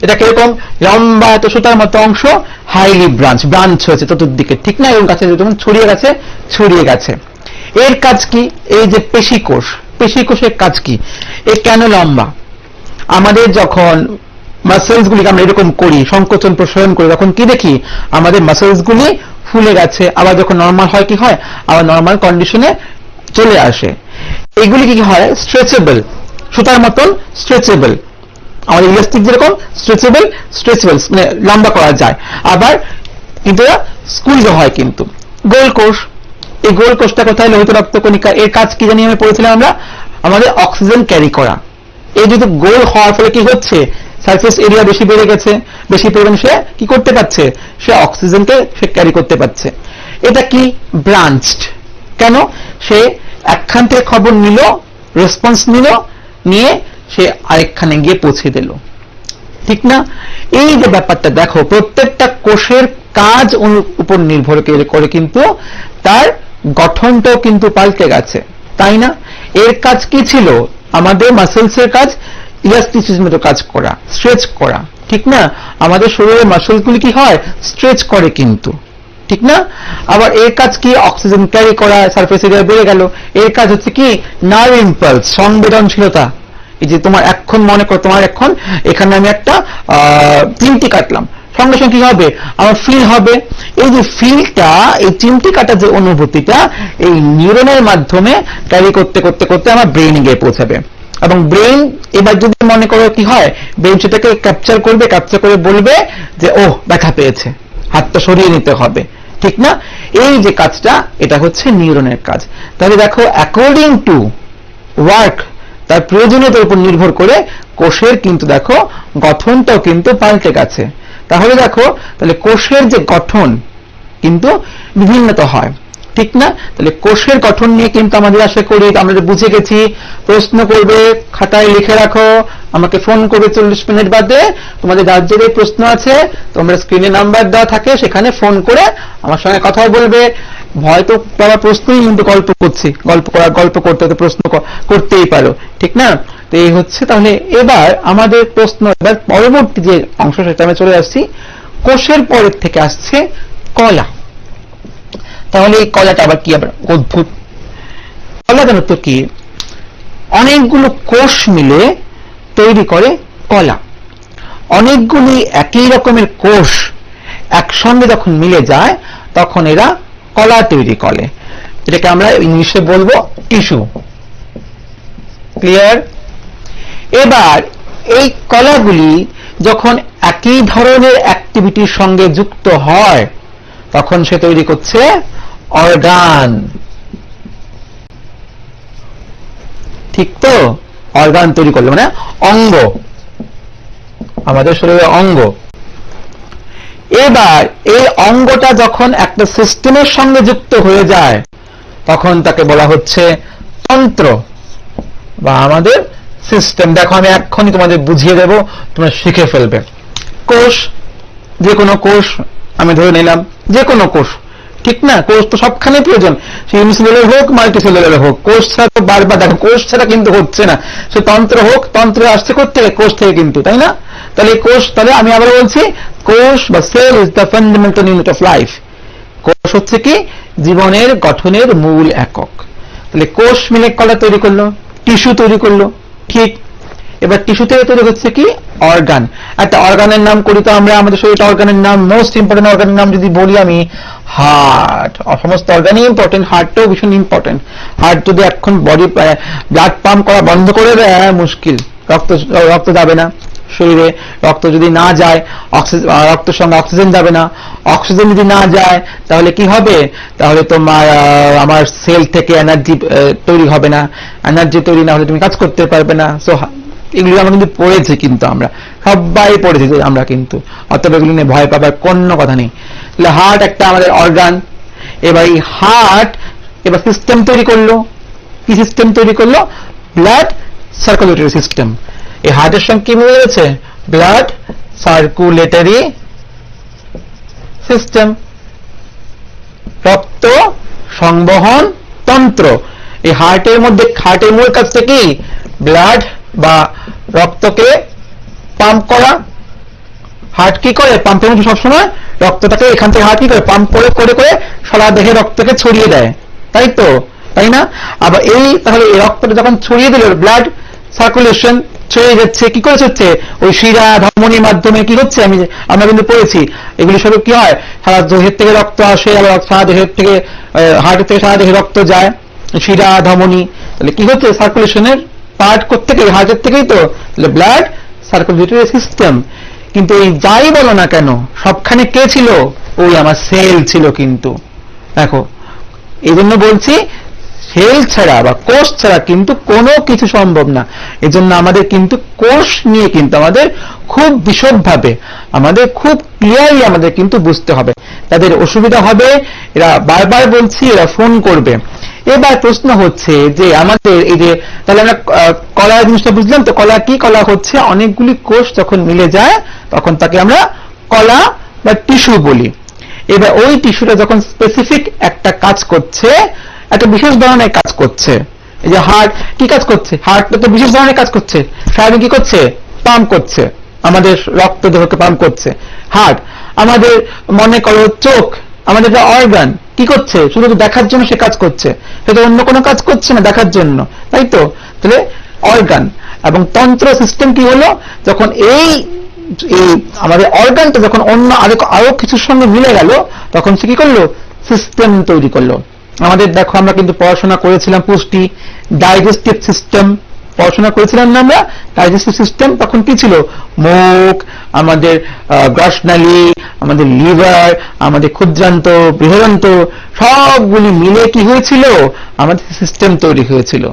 এটা কিরকম লম্বা এত সুতার মতো অংশ, হাইলি ব্রাঞ্চ হয়েছে চতুর্দিকে, ঠিক না? এবং কাছে যেমন ছড়িয়ে গেছে। এর কাজ কি? এই যে পেশিকোষ, পেশিকোষের কাজ কি? এ কেন লম্বা? আমাদের যখন মাসেলস গুলিকে আমরা এরকম করি, সংকোচন প্রসারণ করি, তখন কি দেখি আমাদের মাসেলস গুলি ফুলে গেছে। আবার যখন নর্মাল হয় কি হয়, আবার নর্মাল কন্ডিশনে চলে আসে। এগুলি কি হয়? স্ট্রেচেবল, সুতার মতন স্ট্রেচেবল। আমাদের ইলাস্টিক যেরকম স্ট্রেচেবল, মানে লম্বা করা যায়। আবার কিন্তু স্কুইজ হয় কিন্তু। গোল কোষ, এই গোল কোষটা কোথায়? লোহিত রক্তকণিকা। এর কাজ কি জানি আমি পড়েছিলাম আমরা, আমাদের অক্সিজেন ক্যারি করা। এই যদি গোল হওয়ার ফলে কি হচ্ছে, সারফেস এরিয়া বেশি বেড়ে গেছে, বেশি পরিমাণ সে কি করতে পারছে, সে অক্সিজেনকে সে ক্যারি করতে পারছে। এটা কি? ব্রাঞ্চড। কেন? সে একখান থেকে খবর নিল, রেসপন্স নিয়ে সে আরেকখানে গিয়ে পৌঁছে দিল, ঠিক না? এই যে ব্যাপারটা দেখো, প্রত্যেকটা কোষের কাজ উপর নির্ভর করে কিন্তু তার গঠনটাও কিন্তু পাল্টে গেছে, তাই না? এর কাজ কি ছিল? আমাদের মাসেলস এর কাজ ইলাস্টিসিটির মতো কাজ করা, স্ট্রেচ করা, ঠিক না? আমাদের শরীরের মাসেলগুলি কি হয়? স্ট্রেচ করে কিন্তু, ঠিক না? আবার এর কাজ কি? অক্সিজেন ক্যারি করা, সারফেস এরিয়া বেড়ে গেল। এর কাজ হচ্ছে কি? নার্ভ ইম্পালস, সংবেদনশীলতা। এই যে তোমার এখন মনে করো, তোমার এখন এখানে আমি একটা চিমটি কাটলাম, সঙ্গে সঙ্গে কি হবে? আমার ফিল হবে। এই যে ফিলটা, এই চিমটি কাটার যে অনুভূতিটা, এই নিউরনের মাধ্যমে ক্যারি করতে করতে করতে আমার ব্রেইনে গিয়ে পৌঁছাবে। এবং ব্রেইন এবার যদি মনে করো কি হয়, ব্রেইন সেটাকে ক্যাপচার করবে, ক্যাপচার করে বলবে যে ও ব্যথা পেয়েছে, হাতটা সরিয়ে নিতে হবে, ঠিক না? এই যে কাজটা, এটা হচ্ছে নিউরনের কাজ। তাহলে দেখো, অ্যাকর্ডিং টু ওয়ার্ক, তার প্রয়োজনীয়তার উপর নির্ভর করে কোষের কিন্তু দেখো গঠনটাও কিন্তু পাল্টে গেছে। তাহলে দেখো, তাহলে কোষের যে গঠন কিন্তু বিভিন্নতা হয়, ঠিক না? তাহলে কোষের গঠন নিয়ে কিন্তু আমাদের আশা করি আমরা বুঝে গেছি। প্রশ্ন করবে, খাতায় লিখে রাখো, আমাকে ফোন করবে 40 মিনিট বাদে। তোমাদের যার যে প্রশ্ন আছে তোমরা স্ক্রিনে নাম্বার দেওয়া থাকে, সেখানে ফোন করে আমার সঙ্গে কথা বলবে। ভয় তো বাবা, প্রশ্নই কিন্তু গল্প করতে হতে প্রশ্ন করতেই পারো, ঠিক না? তো এই হচ্ছে। তাহলে এবার আমাদের প্রশ্ন, এবার পরবর্তী যে অংশ সেটা আমি চলে আসছি। কোষের পরের থেকে আসছে কলা। তাহলে এই কলাটা আবার কি? আবার অদ্ভুত। কলা জানো তো কি? অনেকগুলো কোষ মিলে তৈরি করে কলা। অনেকগুলি একই রকমের কোষ একসঙ্গে যখন মিলে যায় তখন এরা কলা তৈরি করে। এটাকে আমরা ইংলিশে বলবো টিস্যু। ক্লিয়ার? এবার এই কলাগুলি যখন একই ধরনের অ্যাক্টিভিটির সঙ্গে যুক্ত হয় তখন সে তৈরি করছে অর্গান, ঠিক তো? অর্গান তৈরি করলো মানে অঙ্গ, আমাদের শরীরে অঙ্গ। এবার এই অঙ্গটা যখন একটা সিস্টেমের সঙ্গে যুক্ত হয়ে যায় তখন তাকে বলা হচ্ছে তন্ত্র বা আমাদের সিস্টেম। দেখো আমি এক্ষুনি তোমাদের বুঝিয়ে দেব, তোমরা শিখে ফেলবে। কোষ, যে কোনো কোষ আমি ধরে নিলাম, যে কোনো কোষ, ঠিক না? কোষ তো সবখানে প্রয়োজন, সে ইউনিসেলুলার হোক মাল্টিসেলুলার হোক, কোষ ছাড়া তো বারবার দেখো কোষ ছাড়া কিন্তু হচ্ছে না। সে তন্ত্র হোক, তন্ত্র আসছে করতে কোষ থেকে কিন্তু, তাই না? তাহলে কোষ, তাহলে আমি আবার বলছি কোষ বা cell is the fundamental unit of life. কোষ হচ্ছে কি জীবনের গঠনের মূল একক। তাহলে কোষ মিলে কলা তৈরি করলো, টিস্যু তৈরি করলো, ঠিক। এবার টিস্যু থেকে তৈরি হচ্ছে কি অর্গান। একটা অর্গানের নাম করি তো আমরা, আমাদের শরীরটা অর্গানের নাম, মোস্ট ইম্পর্টেন্ট অর্গানের নাম যদি বলি আমি, হার্ট। সমস্ত অর্গানই ইম্পর্টেন্ট, হার্টটাও ভীষণ ইম্পর্টেন্ট। হার্ট যদি এখন বডি ব্লাড পাম্প করা বন্ধ করে দেয় মুশকিল, রক্ত যাবে না শরীরে। রক্ত যদি না যায়, রক্তের সঙ্গে অক্সিজেন যাবে না। অক্সিজেন যদি না যায় তাহলে কি হবে? তাহলে তোমার আমার সেল থেকে এনার্জি তৈরি হবে না। এনার্জি তৈরি না হলে তুমি কাজ করতে পারবে না। সো এগুলি আমরা কিন্তু পড়েছি, কিন্তু আমরা সবাই পড়েছি যে আমরা কিন্তু, অতএব এগুলি নিয়ে ভয় পাবার কোনো কথা নেই। তাহলে হার্ট একটা আমাদের অর্গান। এবার এই হার্ট এবার সিস্টেম তৈরি করলো। কি সিস্টেম তৈরি করলো? Blood circulatory system. এই হার্টের সঙ্গে কি মিলে গেছে? ব্লাড সার্কুলেটরি সিস্টেম, রক্ত সংবহন তন্ত্র। এই হার্টের মধ্যে, হার্টের মূল কাজটা কি? ব্লাড বা রক্তকে পাম্প করা। হার্ট কি করে? পাম্পের মধ্যে সবসময় রক্তটাকে এখান থেকে হার্ট কি করে? পাম্প করে করে করে সারা দেহে রক্তকে ছড়িয়ে দেয়, তাই তো, তাই না? আবার এই তাহলে এই রক্তটা যখন ছড়িয়ে দিল, ব্লাড সার্কুলেশন ছড়িয়ে যাচ্ছে, কি করে হচ্ছে? ওই শিরা ধমনির মাধ্যমে কি হচ্ছে? আমরা কিন্তু পড়েছি এগুলি সব কি হয়, সারা দেহের থেকে রক্ত আসে, আবার সারা দেহের থেকে, হার্টের থেকে সারা দেহে রক্ত যায়, শিরা ধমনি। তাহলে কি হচ্ছে? সার্কুলেশনের পার্ট করতে গেলে হার্টের থেকেই তো, তাহলে ব্লাড সার্কুলেটরি সিস্টেম। কিন্তু এই যাই বলো না কেন, সবখানে কে ছিল? ওই আমার সেল ছিল কিন্তু। দেখো এই জন্য বলছি সেল ছাড়া বা কোষ ছাড়া কিন্তু কোনো কিছু সম্ভব না। এজন্য আমাদের কিন্তু কোষ নিয়ে কিন্তু আমাদের খুব বিশদভাবে, আমাদের খুব ক্লিয়ারলি আমাদের কিন্তু বুঝতে হবে। তাদের অসুবিধা হবে, এরা বারবার বলছি, এরা ফোন করবে। এবার প্রশ্ন হচ্ছে যে আমাদের এই যে, তাহলে আমরা কলা জিনিসটা বুঝলাম তো, কলা কি? কলা হচ্ছে অনেকগুলি কোষ যখন মিলে যায় তখন তাকে আমরা কলা বা টিস্যু বলি। এবার ওই টিস্যুটা যখন স্পেসিফিক একটা কাজ করছে, একটা বিশেষ ধরনের কাজ করছে, এই যে হার্ট কি কাজ করছে? হার্ট তো বিশেষ ধরনের কাজ করছে, সারাদিন কি করছে? পাম্প করছে, আমাদের রক্ত দেহকে পাম্প করছে হার্ট। আমাদের মনে করো চোখ, আমাদের একটা অর্গান, কি করছে? শুধু দেখার জন্য সে কাজ করছে, সেটা অন্য কোনো কাজ করছে না, দেখার জন্য, তাই তো? তাহলে অর্গান এবং তন্ত্র সিস্টেম কি হলো? যখন এই আমাদের অর্গানটা যখন অন্য আরো কিছুর সঙ্গে মিলে গেল, তখন সে কি করলো? সিস্টেম তৈরি করলো। আমাদের দেখো আমরা কিন্তু পড়াশোনা করেছিলাম পুষ্টি, ডাইজেস্টিভ সিস্টেম পড়াশোনা করেছিলাম না আমরা? ডাইজেস্টিভ সিস্টেম তখন কি ছিল? মুখ, আমাদের গ্রাসনালী, আমাদের লিভার, আমাদের ক্ষুদ্রান্ত, বৃহদান্ত সবগুলি মিলে কি হয়েছিল? আমাদের সিস্টেম তৈরি হয়েছিল,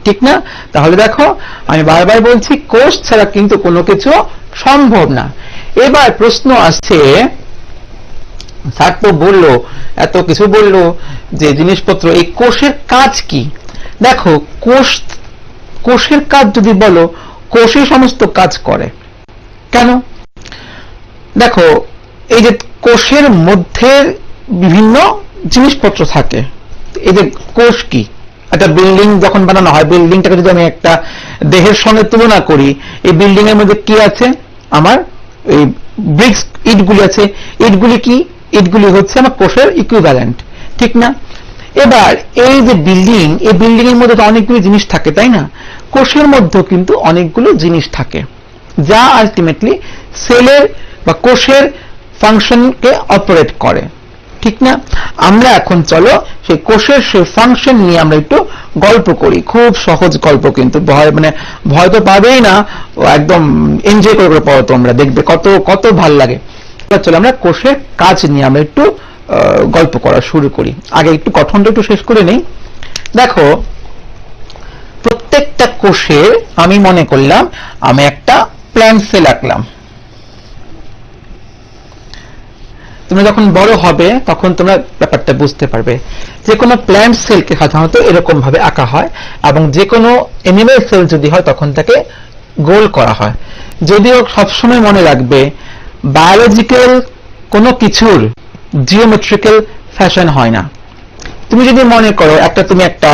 ঠিক না? তাহলে দেখো আমি বারবার বলছি কোষ ছাড়া কিন্তু কোনো কিছু সম্ভব না। এবার প্রশ্ন আসছে, স্যার তো বললো, এত কিছু বললো যে জিনিসপত্র, এই কোষের কাজ কি? দেখো কোষের কাজ যদি বলো, কোষে সমস্ত কাজ করে। কেন? দেখো এই যে কোষের মধ্যে বিভিন্ন জিনিসপত্র থাকে। এই যে কোষ কি? একটা বিল্ডিং যখন বানানো হয়, বিল্ডিংটাকে যদি আমি একটা দেহের সঙ্গে তুলনা করি, এই বিল্ডিং এর মধ্যে কি আছে? আমার এই ব্রিক্স, ইটগুলি আছে। ইটগুলি কি? ইটগুলি হচ্ছে আমার কোষের ইকুইভ্যালেন্ট, ঠিক না? এবার এই যে বিল্ডিং, এই বিল্ডিং এর মধ্যে তো অনেকগুলো জিনিস থাকে, তাই না? কোষের মধ্যেও কিন্তু অনেকগুলো জিনিস থাকে, যা আলটিমেটলি সেলের বা কোষের ফাংশনকে অপারেট করে, ঠিক না? আমরা এখন চলো সেই কোষের সেই ফাংশন নিয়ে আমরা একটু গল্প করি। খুব সহজ গল্প, কিন্তু ভয় তো পাবেই না, একদম এনজয় করে পড়ো তোমরা, দেখবে কত কত ভাল লাগে। চলো আমরা কোষের কাজ নিয়ে আমরা একটু গল্প করা শুরু করি। আগে একটু গঠনটা একটু শেষ করে নেই। দেখো প্রত্যেকটা কোষের আমি মনে করলাম আমি একটা প্ল্যান্ট সেল আঁকলাম। তো তোমরা যখন বড় হবে তখন তোমরা ব্যাপারটা বুঝতে পারবে। যে কোনো প্ল্যান্ট সেলকে সাধারণত এরকম ভাবে আঁকা হয়, এবং যে কোনো অ্যানিমেল সেল যদি হয় তখন তাকে গোল করা হয়। যদিও সবসময় মনে রাখবে বায়োলজিক্যাল কোনো কিছুর জিওমেট্রিক্যাল ফ্যাশন হয় না। তুমি যদি মনে করো তুমি একটা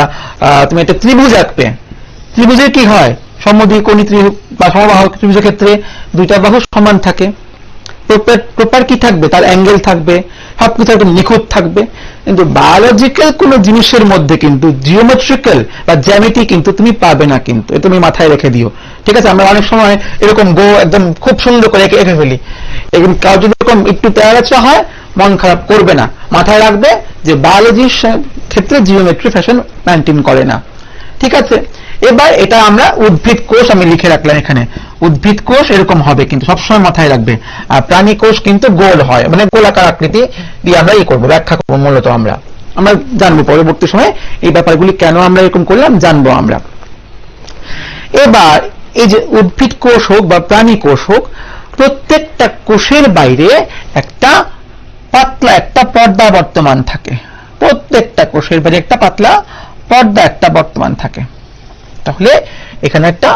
ত্রিভুজ আঁকবে, ত্রিভুজের কি হয়, সমদ্বিকোণী ত্রিভুজ বা সমবাহু ত্রিভুজের ক্ষেত্রে দুইটা বাহু সমান থাকে, প্রপার কি থাকবে, তার অ্যাঙ্গেল থাকবে, সবকিছু একদম নিখুঁত থাকবে। কিন্তু বায়োলজিক্যাল কোন জিনিসের মধ্যে কিন্তু জিওমেট্রিক্যাল বা জ্যামিতি কিন্তু তুমি পাবে না, কিন্তু তুমি মাথায় রেখে দিও। ঠিক আছে, আমরা অনেক সময় এরকম একদম খুব সুন্দর করে এঁকে ফেলি। এবং কাউ যদি এরকম একটু তেড়াচা হয়, মন খারাপ করবে না, মাথায় রাখবে যে বায়োলজির ক্ষেত্রে জিওমেট্রি ফ্যাশন মেনটেন করে না। ঠিক আছে, এবার এটা আমরা উদ্ভিদ কোষ আমি লিখে রাখলাম এখানে। উদ্ভিদ কোষ এরকম হবে, কিন্তু সবসময় মাথায় রাখবে। আর প্রাণী কোষ কিন্তু গোল হয়, মানে গোলাকার আকৃতি দিয়ে আমরা করবো, ব্যাখ্যা করবো। মূলত আমরা জানবো পরবর্তী সময় এই ব্যাপারগুলি কেন আমরা এরকম করলাম, জানবো আমরা। এবার এই যে উদ্ভিদ কোষ হোক বা প্রাণী কোষ হোক, প্রত্যেকটা কোষের বাইরে একটা পাতলা একটা পর্দা বর্তমান থাকে। প্রত্যেকটা কোষের বাইরে একটা পাতলা পর্দা একটা বর্তমান থাকে। তাহলে এখানে একটা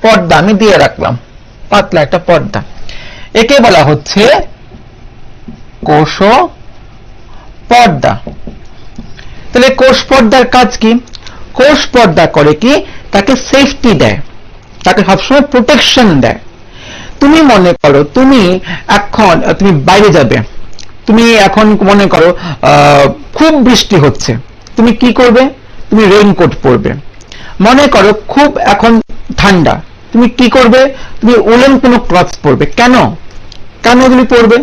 পর্দা আমি দিয়ে রাখলাম, পাতলা একটা পর্দা। একে বলা হচ্ছে কোষ পর্দা। তাহলে কোষ পর্দার কাজ কি? কোষ পর্দা করে কি, তাকে সেফটি দেয়, তাকে সবসময় প্রোটেকশন দেয়। তুমি মনে করো তুমি বাইরে যাবে, তুমি এখন মনে করো খুব বৃষ্টি হচ্ছে, তুমি কি করবে? তুমি রেইনকোট পরবে। মনে করো খুব এখন ঠান্ডা, তুমি কি করবে? তুমি উলেন কোনো ক্লথ পরবে। কেন তুমি পরবে?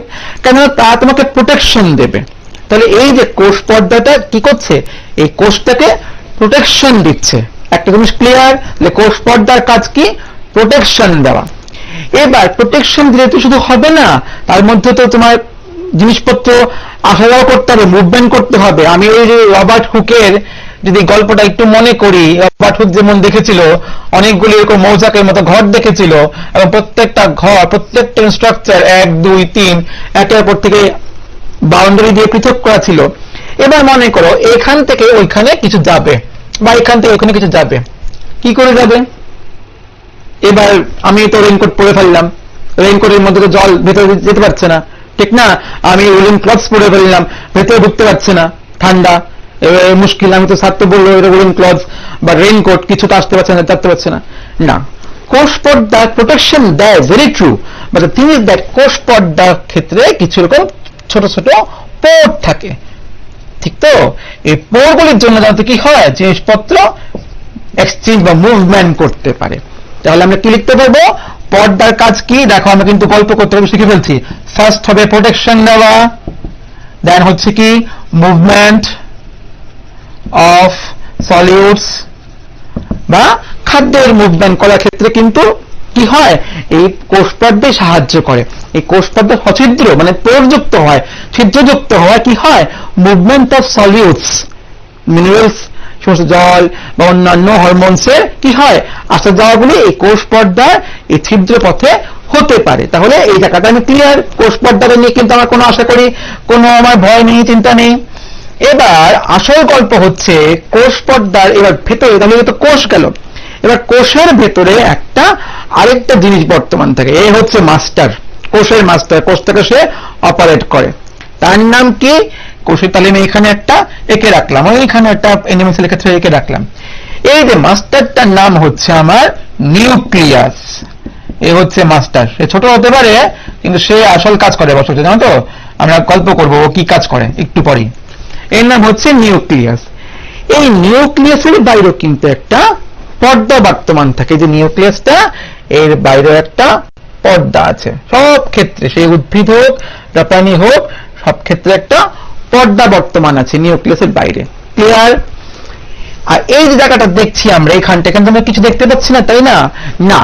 কেন? তা তোমাকে প্রোটেকশন দেবে। তাহলে এই যে কোষ পর্দাটা কি করছে, এই কোষটাকে প্রোটেকশন দিচ্ছে। একটা জিনিস ক্লিয়ার, যে কোষ পর্দার কাজ কি? প্রোটেকশন দেওয়া। এবার প্রোটেকশন দিলে তো শুধু হবে না, তার মধ্যে তো তোমার জিনিসপত্র আসা যাওয়া করতে হবে, মুভমেন্ট করতে হবে। আমি ওই যে রবার্ট হুকের যদি গল্পটা একটু মনে করি, রবার্ট হুক যেমন দেখেছিল অনেকগুলি এরকম মৌচাকের মতো ঘর দেখেছিল, এবং প্রত্যেকটা ঘর, প্রত্যেকটা স্ট্রাকচার 1 2 3 একের পর থেকে বাউন্ডারি দিয়ে পৃথক করা ছিল। এবার মনে করো এখান থেকে ওইখানে কিছু যাবে, বা এখান থেকে ওইখানে কিছু যাবে, কি করে যাবে? এবার আমি তো রেইনকোট পরে ফেললাম, রেইনকোটের মধ্যে তো জল ভেতরে যেতে পারছে না, ঠিক না? আমি উলেন ক্লথস পরে ফেললাম, ভেতরে ঢুকতে পারছে না, ঠান্ডা, এবার মুশকিল। আমি তো ছাড়তে বললো উলেন ক্লথস বা রেইনকোট, কিছু তো আসতে পারছে না, যাতে পারছে না। না, কোষ পর্দা প্রোটেকশন দেয়, very true, but the thing is that কোষ পর্দার ক্ষেত্রে কিছু রকম ছোট ছোট পোর থাকে, ঠিক তো? এই পোরগুলির জন্য যাতে কি হয়, জিনিসপত্র এক্সচেঞ্জ বা মুভমেন্ট করতে পারে। তাহলে আমরা কি লিখতে পারবো? পর্দার কাজ কি? দেখো আমরা কিন্তু গল্প করতে শিখে ফেলছি। ফার্স্ট হবে প্রোটেকশন দেওয়া, দেন হচ্ছে কি মুভমেন্ট অফ সলিউডস, বা খাদ্যের মুভমেন্ট করার ক্ষেত্রে কিন্তু কি হয়, এই কোষ পর্দাই সাহায্য করে। এই কোষ পর্দা সছিদ্র মানে পোরযুক্ত হয়, ছিদ্রযুক্ত হয়, কি হয়, মুভমেন্ট অফ সলিউডস, মিনারেলস, সমস্ত জল বা অন্যান্য হরমোনসের কি হয়, আসা যাওয়াগুলি এই কোষ পর্দার এই ছিদ্র পথে হতে পারে। তাহলে এই জায়গাটা আমি ক্লিয়ার। কোষ পর্দাটা নিয়ে কিন্তু আমার কোনো আশা করি কোনো আমার ভয় নেই, চিন্তা নেই। এবার আসল গল্প হচ্ছে কোষ পর্দার এবার ভেতরে, তাহলে তো কোষ গেল, এবার কোষের ভেতরে একটা আরেকটা জিনিস বর্তমান থাকে, এই হচ্ছে মাস্টার, কোষের মাস্টার, কোষটাকে সে অপারেট করে। তার নাম কি? কোষের। তাহলে আমি এখানে একটা এঁকে রাখলাম, ওইখানে একটা এনিমেল সেলের ক্ষেত্রে এঁকে রাখলাম। এই যে মাস্টারটার নাম হচ্ছে আমার নিউক্লিয়াস। এ হচ্ছে মাস্টার। সে ছোট হতে পারে, কিন্তু সে আসল কাজ করে বছর, জানো তো? আমরা গল্প করবো ও কি কাজ করে একটু পরেই। এর নাম হচ্ছে নিউক্লিয়াস। এই নিউক্লিয়াসের বাইরে কিন্তু একটা পর্দা বর্তমান থাকে। যে নিউক্লিয়াসটা, এর বাইরে একটা পর্দা আছে সব ক্ষেত্রে, সেই উদ্ভিদ হোক বা প্রাণী হোক, সব ক্ষেত্রে একটা পর্দা বর্তমান আছে নিউক্লিয়াসের বাইরে। ক্লিয়ার? আর এই যে জায়গাটা দেখছি আমরা, এখানটা, এখানে আমরা কিছু দেখতে পাচ্ছি না, তাই না? না,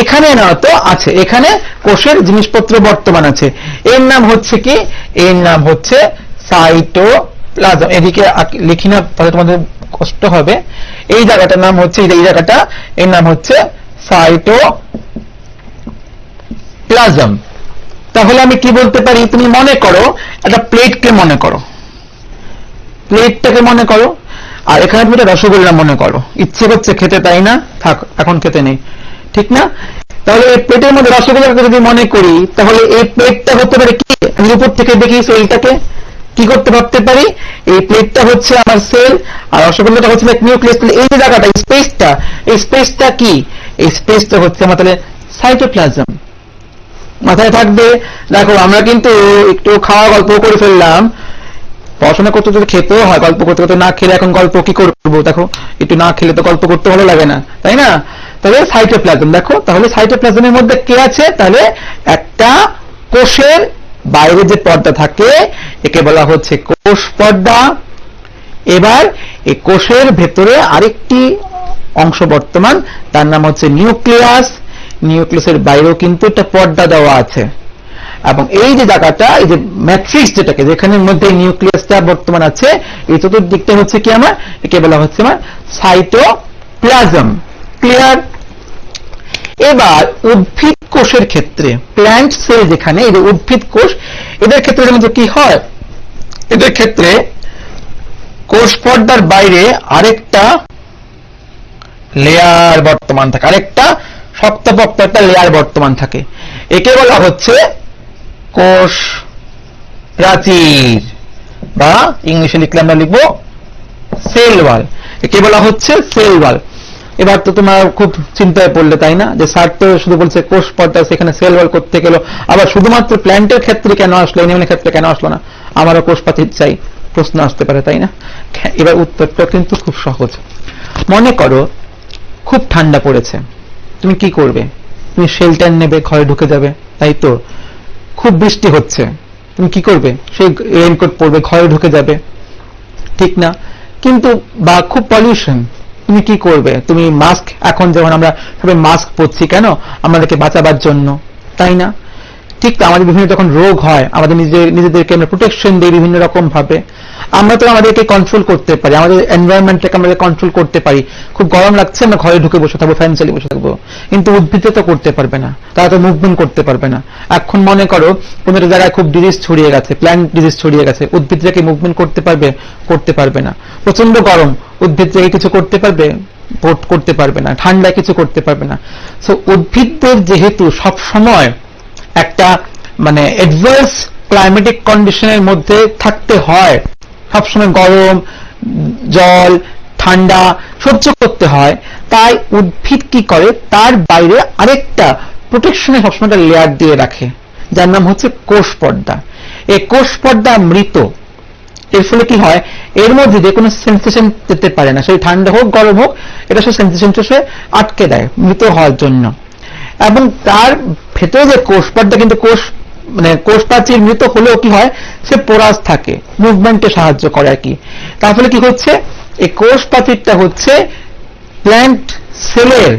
এখানে না তো আছে, এখানে কোষের জিনিসপত্র বর্তমান আছে। এর নাম হচ্ছে কি? এর নাম হচ্ছে সাইটোপ্লাজম। এদিকে লিখি না, তাহলে তোমাদের কষ্ট হবে। এই জায়গাটার নাম হচ্ছে, এই জায়গাটা, এর নাম হচ্ছে সাইটোপ্লাজম। তাহলে আমি কি বলতে পারি, তুমি মনে করো একটা প্লেটকে মনে করো, প্লেটটাকে মনে করো, আর এখানে তুমি একটা রসগোল্লা মনে করো, ইচ্ছে করছে খেতে, তাই না? থাক, এখন খেতে নেই, ঠিক না? তাহলে এই প্লেটের মধ্যে রসগোল্লাকে যদি মনে করি, তাহলে এই প্লেটটা হতে পারে কি, আমি উপর থেকে দেখি সেলটাকে কি করতে ভাবতে পারি, এই প্লেটটা হচ্ছে আমার সেল, আর রসগোল্লাটা হচ্ছে নিউক্লিয়াস। তাহলে এই যে জায়গাটা, এই স্পেসটা কি, এই স্পেসটা হচ্ছে আমার তাহলে সাইটোপ্লাজম। মাথায় থাকবে। দেখো আমরা কিন্তু একটু খাওয়া গল্প করে ফেললাম, পড়াশোনা করতে যদি খেতেও হয়, গল্প করতে করতে না খেলে এখন গল্প কি করবো? দেখো একটু না খেলে তো গল্প করতে ভালো লাগে না, তাই না? তাহলে সাইটোপ্লাজম, দেখো তাহলে সাইটোপ্লাজমের মধ্যে কে আছে, তাহলে একটা কোষের বাইরে যে পর্দা থাকে একে বলা হচ্ছে কোষ পর্দা। এবার এই কোষের ভেতরে আরেকটি অংশ বর্তমান, তার নাম হচ্ছে নিউক্লিয়াস। নিউক্লিয়াসের বাইরেও কিন্তু একটা পর্দা দেওয়া আছে, এবং এই যে জায়গাটা, এই যে ম্যাট্রিক্স যেটাকে, যেখানের মধ্যে নিউক্লিয়াসটা বর্তমান আছে, এই চতুর্দিকটা হচ্ছে কি আমার, একে বলা হচ্ছে আমার সাইটোপ্লাজম। ক্লিয়ার? এবার উদ্ভিদ কোষের ক্ষেত্রে, প্ল্যান্ট সেল যেখানে, এই যে উদ্ভিদ কোষ, এদের ক্ষেত্রে মধ্যে কি হয়, এদের ক্ষেত্রে কোষ পর্দার বাইরে আরেকটা লেয়ার বর্তমান থাকে, আরেকটা শক্তপোক্ত একটা লেয়ার বর্তমান থাকে, একে বলা হচ্ছে কোষ প্রাচীর, বা ইংলিশে লিখলে আমরা লিখবো সেল ওয়াল। একে বলা হচ্ছে সেল ওয়াল। এবার তো তোমার খুব চিন্তায় পড়লে, তাই না, যে স্যার তো শুধু বলছে কোষ পর্দা, সেখানে সেল ওয়াল করতে গেল, আবার শুধুমাত্র প্ল্যান্টের ক্ষেত্রে কেন আসলো, এনিমেলের ক্ষেত্রে কেন আসলো না? আমারও কোষ প্রাচীর চাই, প্রশ্ন আসতে পারে, তাই না? এবার উত্তরটা কিন্তু খুব সহজ। মনে করো খুব ঠান্ডা পড়েছে, তুমি কি করবে? তুমি শেল্টার নেবে, ঘরে ঢুকে যাবে, তাই তো? খুব বৃষ্টি হচ্ছে, তুমি কি করবে? সেই রেইনকোট পরবে, ঘরে ঢুকে যাবে, ঠিক না? কিন্তু বা খুব পলিউশন, তুমি কি করবে? তুমি মাস্ক, এখন যেমন আমরা সবাই মাস্ক পরছি, কেন? আমাদেরকে বাঁচাবার জন্য, তাই না? ঠিক তো, আমাদের বিভিন্ন যখন রোগ হয়, আমাদের নিজেদেরকে আমরা প্রোটেকশন দিই বিভিন্ন রকম ভাবে। আমরা তো আমাদেরকে কন্ট্রোল করতে পারি, আমাদের এনভায়রনমেন্টটাকে আমরা কন্ট্রোল করতে পারি। খুব গরম লাগছে, আমরা ঘরে ঢুকে বসে থাকবো, ফ্যান চালিয়ে বসে থাকবো, কিন্তু উদ্ভিদে তো করতে পারবে না, তারা তো মুভমেন্ট করতে পারবে না। এখন মনে করো কোন একটা জায়গায় খুব ডিজিজ ছড়িয়ে গেছে, প্ল্যান্ট ডিজিজ ছড়িয়ে গেছে, উদ্ভিদরা কি মুভমেন্ট করতে পারবে? করতে পারবে না। প্রচন্ড গরম, উদ্ভিদরা কিছু করতে পারবে? করতে পারবে না। ঠান্ডায় কিছু করতে পারবে না। সো উদ্ভিদদের যেহেতু সব সময় একটা মানে অ্যাডভার্স ক্লাইমেটিক কন্ডিশনের মধ্যে থাকতে হয়, সবসময় গরম, জল, ঠান্ডা সহ্য করতে হয়, তাই উদ্ভিদ কি করে, তার বাইরে আরেকটা প্রোটেকশনের সবসময় একটা লেয়ার দিয়ে রাখে, যার নাম হচ্ছে কোষ পর্দা। এই কোষ পর্দা মৃত, এর ফলে কি হয়, এর মধ্যে যে কোনো সেন্সেশন যেতে পারে না, সেই ঠান্ডা হোক গরম হোক, এটা সে সেন্সেশনটা সে আটকে দেয় মৃত হওয়ার জন্য। এবং তার ভেতরে যে কোষ পর্দা, কিন্তু কোষ প্রাচীর মৃত হলেও কি হয়, সে পোরাস থাকে, মুভমেন্টে সাহায্য করে আর কি। তার ফলে কি হচ্ছে, এই কোষ প্রাচীরটা হচ্ছে প্ল্যান্ট সেলের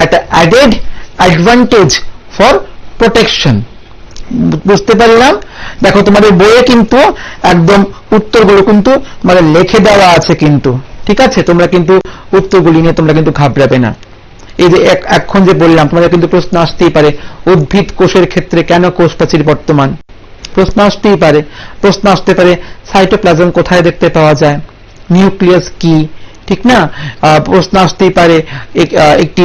একটা অ্যাডেড অ্যাডভান্টেজ ফর প্রোটেকশন। বুঝতে পারলাম? দেখো তোমাদের বইয়ে কিন্তু একদম উত্তরগুলো কিন্তু মানে লিখে দেওয়া আছে কিন্তু, ঠিক আছে? তোমরা কিন্তু উত্তরগুলি নিয়ে তোমরা কিন্তু ঘাবড়াবে না। এই যে এখন যে বললাম, তোমাদের কিন্তু প্রশ্ন আসতেই পারে, উদ্ভিদ কোষের ক্ষেত্রে কেন কোষ প্রাচীর বর্তমান? প্রশ্ন আসতেই পারে। প্রশ্ন আসতে পারে সাইটোপ্লাজম কোথায় দেখতে পাওয়া যায়, নিউক্লিয়াস কি, ঠিক না? প্রশ্ন আসতেই পারে একটি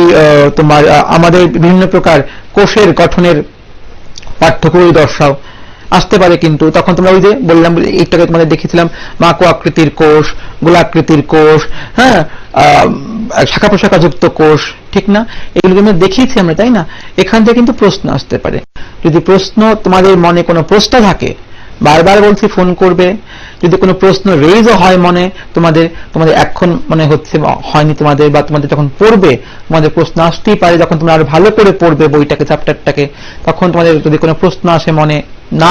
তোমার আমাদের বিভিন্ন প্রকার কোষের গঠনের পার্থক্য দর্শাও, আসতে পারে। কিন্তু তখন তোমরা ওই যে বললাম, এইটাকে তোমাদের দেখেছিলাম, মাকো আকৃতির কোষ, গোলাকৃতির কোষ, হ্যাঁ, শাখা প্রশাখা যুক্ত কোষ, ঠিক না? এগুলো কিন্তু দেখিয়েছি আমরা, তাই না? এখান থেকে কিন্তু প্রশ্ন আসতে পারে। যদি প্রশ্ন তোমাদের মনে কোনো প্রশ্ন থাকে, বারবার বলছি ফোন করবে। যদি কোনো প্রশ্ন রেইজও হয় মনে, তোমাদের এখন মনে হচ্ছে হয়নি তোমাদের, বা তোমাদের যখন পড়বে তোমাদের প্রশ্ন আসতেই পারে, যখন তোমরা আরো ভালো করে পড়বে বইটাকে, চ্যাপ্টারটাকে, তখন তোমাদের যদি কোনো প্রশ্ন আসে মনে না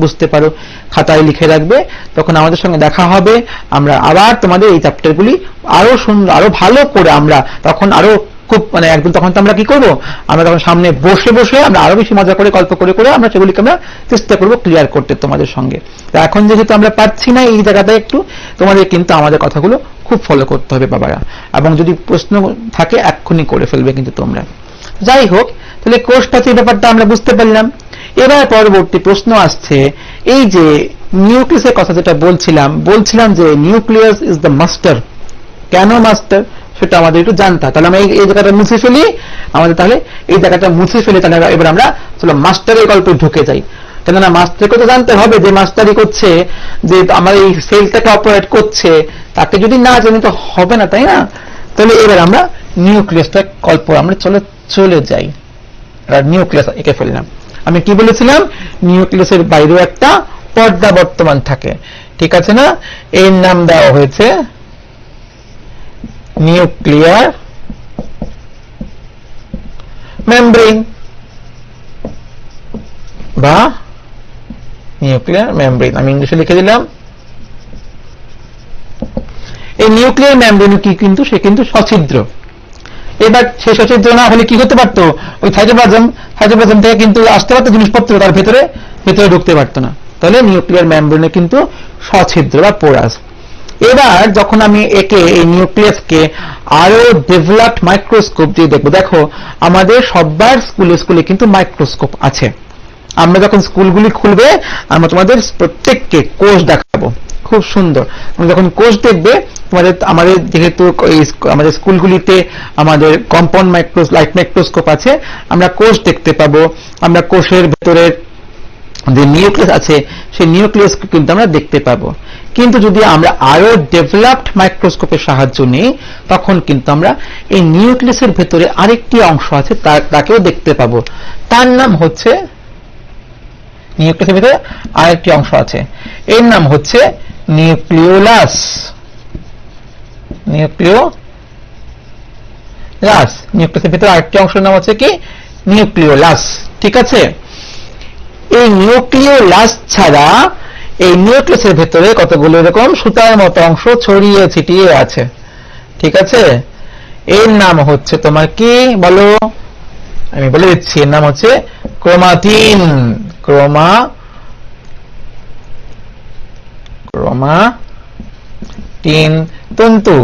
বুঝতে পারো, খাতায় লিখে রাখবে, তখন আমাদের সঙ্গে দেখা হবে। আমরা আবার তোমাদের এই চ্যাপ্টারগুলি আরো সুন্দর, আরো ভালো করে আমরা তখন আরো খুব মানে একদম, তখন তো আমরা কি করবো, আমরা তখন সামনে বসে বসে আমরা আরো বেশি মজা করে গল্প করে করে আমরা সেগুলিকে আমরা চেষ্টা করবো ক্লিয়ার করতে তোমাদের সঙ্গে। এখন যেহেতু আমরা পাচ্ছি না এই জায়গাটা, একটু তোমাদের কিন্তু আমাদের কথাগুলো খুব ফলো করতে হবে বাবারা, এবং যদি প্রশ্ন থাকে এক্ষুনি করে ফেলবে কিন্তু তোমরা। যাই হোক, তাহলে কোষ প্রাচীর ব্যাপারটা আমরা বুঝতে পারলাম। এবার পরবর্তী প্রশ্ন আসছে, এই যে নিউক্লিয়াসের কথা যেটা বলছিলাম যে নিউক্লিয়াস ইজ দ্য মাস্টার। কেন মাস্টার সেটা আমাদের একটু জানতে হয়। তাহলে আমরা এই জায়গাটা মুছে ফেলি, তাহলে এই জায়গাটা মুছে ফেলে তাহলে এবার আমরা চলো মাস্টারের গল্পে ঢুকে যাই। কেননা মাস্টারকে তো জানতে হবে যে মাস্টারই করছে, যে আমার এই সেলটাকে অপারেট করছে, তাকে যদি না জানি তো হবে না, তাই না? তাহলে এবার আমরা নিউক্লিয়াসটা গল্প আমরা চলে যাই। নিউক্লিয়াস এঁকে ফেললাম। আমি কি বলেছিলাম, নিউক্লিয়াসের বাইরেও একটা পর্দা বর্তমান থাকে, ঠিক আছে না? এর নাম দেওয়া হয়েছে নিউক্লিয়ার মেমব্রেন বা নিউক্লিয়ার মেমব্রেন, আমি ইংলিশে লিখে দিলাম। এই নিউক্লিয়ার মেমব্রেন কি কিন্তু সে কিন্তু সছিদ্র। এবার সে সছিদ্র না হলে কি হতে পারতো, ওই সাইটোপ্লাজম থেকে কিন্তু আসতে পারতো জিনিসপত্র, তার ভেতরে ঢুকতে পারতো না। তাহলে নিউক্লিয়ার মেমব্রেনে কিন্তু সছিদ্র বা পোরাস। এবার যখন আমি এই নিউক্লিয়াসকে আরো ডেভেলপড মাইক্রোস্কোপ দিয়ে দেখবো, দেখো আমাদের সবার স্কুলে কিন্তু মাইক্রোস্কোপ আছে। আমরা যখন স্কুলগুলি খুলবে আমরা তোমাদের প্রত্যেককে কোষ দেখাবো, খুব সুন্দর। তুমি যখন কোষ দেখবে আমাদের যেহেতু আমাদের স্কুলগুলিতে আমাদের কম্পাউন্ড লাইট মাইক্রোস্কোপ আছে, আমরা কোষ দেখতে পাবো। আমরা কোষের ভেতরের যে নিউক্লিয়াস আছে সেই নিউক্লিয়াস কিন্তু আমরা দেখতে পাবো। কিন্তু যদি আমরা আরো ডেভেলপড মাইক্রোস্কোপের সাহায্য নিই তখন কিন্তু আমরা এই নিউক্লিয়াসের ভেতরে আরেকটি অংশ আছে তাকেও দেখতে পাবো। তার নাম হচ্ছে, নিউক্লিয়াসের ভেতরে আরেকটি অংশ আছে, এর নাম হচ্ছে নিউক্লিওলাস। নিউক্লিয়াসের ভেতরে আরেকটি অংশের নাম হচ্ছে কি, নিউক্লিওলাস, ঠিক আছে? এই নিউক্লিওলাস ছাড়া এই নিউক্লিয়াসের ভেতরে কতগুলো এরকম সুতার মতো অংশ ছড়িয়ে ছিটিয়ে আছে, ঠিক আছে? এর নাম হচ্ছে তোমার কি বলো, আমি বলে দিচ্ছি, এর নাম হচ্ছে ক্রোমাটিন। ক্রোমাটিন তন্তু,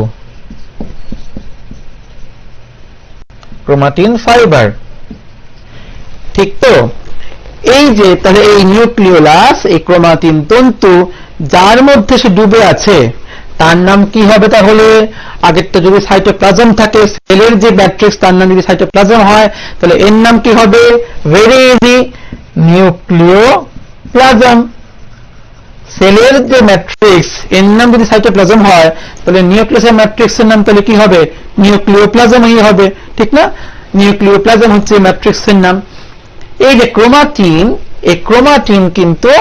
ক্রোমাটিন ফাইবার, ঠিক তো? এই যে তাহলে এই নিউক্লিওলাস, এই ক্রোমাটিন তন্তু যার মধ্যে সে ডুবে আছে তার নাম কি হবে তাহলে? আগেরটা যদি সাইটোপ্লাজম থাকে, সেলের যে ম্যাট্রিক্স তার নাম যদি সাইটোপ্লাজম হয়, তাহলে এর নাম কি হবে? Very easy, nucleoplasm. সেলের যে ম্যাট্রিক্স এর নাম যদি সাইটোপ্লাজম হয় তাহলে নিউক্লিয়াসের ম্যাট্রিক্সের নাম তাহলে কি হবে? নিউক্লিওপ্লাজমই হবে, ঠিক না? নিউক্লিওপ্লাজম হচ্ছে ম্যাট্রিক্সের নাম। এই যে ক্রোমাটিন, এই ক্রোমাটিন কিন্তু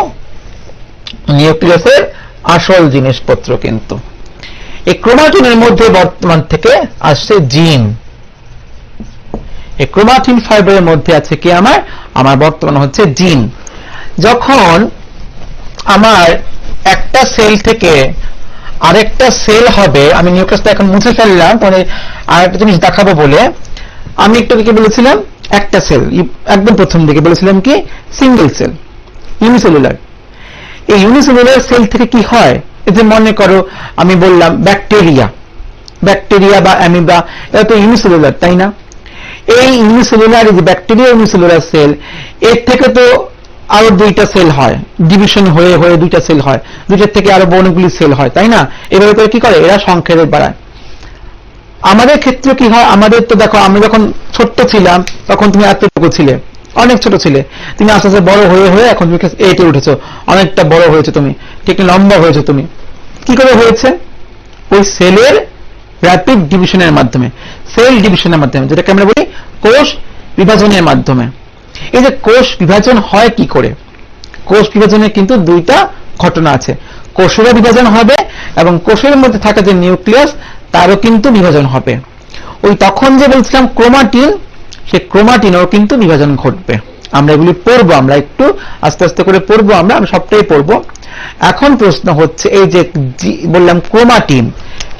নিউক্লিয়াসের আসল জিনিসপত্র। কিন্তু এই ক্রোমাটিনের মধ্যে বর্তমান থেকে আসছে জিন। এই ক্রোমাটিন ফাইবারের মধ্যে আছে কি আমার বর্তমান হচ্ছে জিন। যখন আমার একটা সেল থেকে আরেকটা সেল হবে, আমি নিউক্লিয়াসটা এখন মুছে ফেললাম, তাহলে আরেকটা জিনিস দেখাবো বলে আমি একটু কি বলেছিলাম, একটা সেল একদম প্রথম দিকে বলেছিলাম কি সিঙ্গেল সেল, ইউনিসেলুলার। এই ইউনিসেলুলার সেল থেকে কি হয়, এই যে মনে করো আমি বললাম ব্যাকটেরিয়া বা অ্যামিবা, এটা তো ইউনিসেলুলার, তাই না? এই ইউনিসেলুলার, এই যে ব্যাকটেরিয়া ইউনিসেলুলার সেল, এর থেকে তো আরো দুইটা সেল হয়, ডিভিশন হয়ে দুইটা সেল হয়, দুইটার থেকে আরো অনেকগুলি সেল হয়, তাই না? এভাবে করে কি করে এরা সংখ্যারে বাড়ায়। আমাদের ক্ষেত্রে কি হয়, আমাদের তো দেখো আমরা যখন ছোট্ট ছিলাম তখন তুমি এতটুকু ছিলে, অনেক ছোট ছিলে, তুমি আস্তে আস্তে বড় হয়ে এখন তুমি ক্লাস 8 এ উঠেছো, অনেকটা বড় হয়েছে তুমি, ঠিক লম্বা হয়েছে তুমি। কি করে হয়েছে? ওই সেলের র্যাপিড ডিভিশনের মাধ্যমে, সেল ডিভিশনের মাধ্যমে, যেটাকে আমরা বলি কোষ বিভাজনের মাধ্যমে। এই যে কোষ বিভাজন হয় কি করে, কোষ বিভাজনের কিন্তু দুইটা ঘটনা আছে। কোষেরও বিভাজন হবে এবং কোষের মধ্যে থাকা যে নিউক্লিয়াস তারও কিন্তু বিভাজন হবে। ওই তখন যে বলছিলাম ক্রোমাটিন, সেই ক্রোমাটিনও কিন্তু বিভাজন ঘটবে। আমরা এগুলি পড়বো, আমরা একটু আস্তে আস্তে করে পড়বো, আমরা সবটাই পড়বো। এখন প্রশ্ন হচ্ছে, এই যে বললাম ক্রোমাটিন,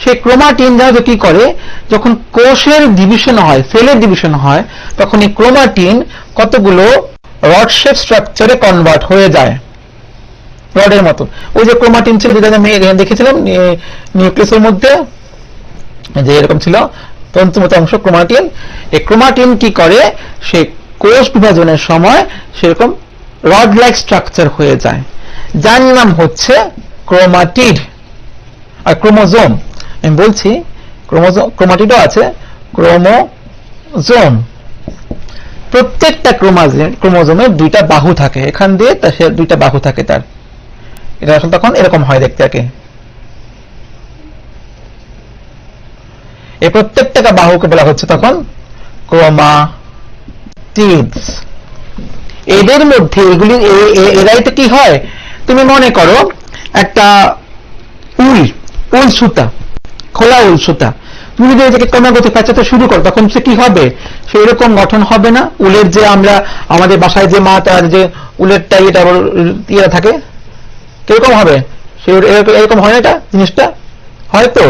সেই ক্রোমাটিন যা কি করে, যখন কোষের ডিভিশন হয়, সেলের ডিভিশন হয়, তখন এই ক্রোমাটিন কতগুলো রড শেপ স্ট্রাকচারে কনভার্ট হয়ে যায়, রডের মতো। ওই যে ক্রোমাটিন ছিল যেটা আমি দেখেছিলাম নিউক্লিয়াসের মধ্যে, যে এরকম ছিল তন্তুর মতো অংশ ক্রোমাটিন। এই ক্রোমাটিন কি করে, সে কোষ বিভাজনের সময় সেরকম রড লাইক স্ট্রাকচার হয়ে যায়, যার নাম হচ্ছে ক্রোমাটিড আর ক্রোমোজোম। আমি বলছি ক্রোমাটিডও আছে, ক্রোমোজোম। প্রত্যেকটা ক্রোমোজোমের দুইটা বাহু থাকে, এখান দিয়ে সে দুইটা বাহু থাকে তার। এটা আসলে তখন এরকম হয় দেখতে আগে। এই প্রত্যেকটা বাহুকে বলা হচ্ছে তখন ক্রোমাটিডস। এদের মধ্যে এগুলি এরাই তো কি হয়, তুমি মনে করো একটা উল সুতা, খোলা উল সুতা, তুমি যদি এটাকে ক্রমাগত পেঁচাতে শুরু করো তখন সে কি হবে, সে এরকম গঠন হবে না। উলের যে আমরা আমাদের বাসায় যে মা তার যে উলের টাইটা ইয়ে থাকে কিরকম হবে, সে এরকম হয় না, এটা জিনিসটা হয়তো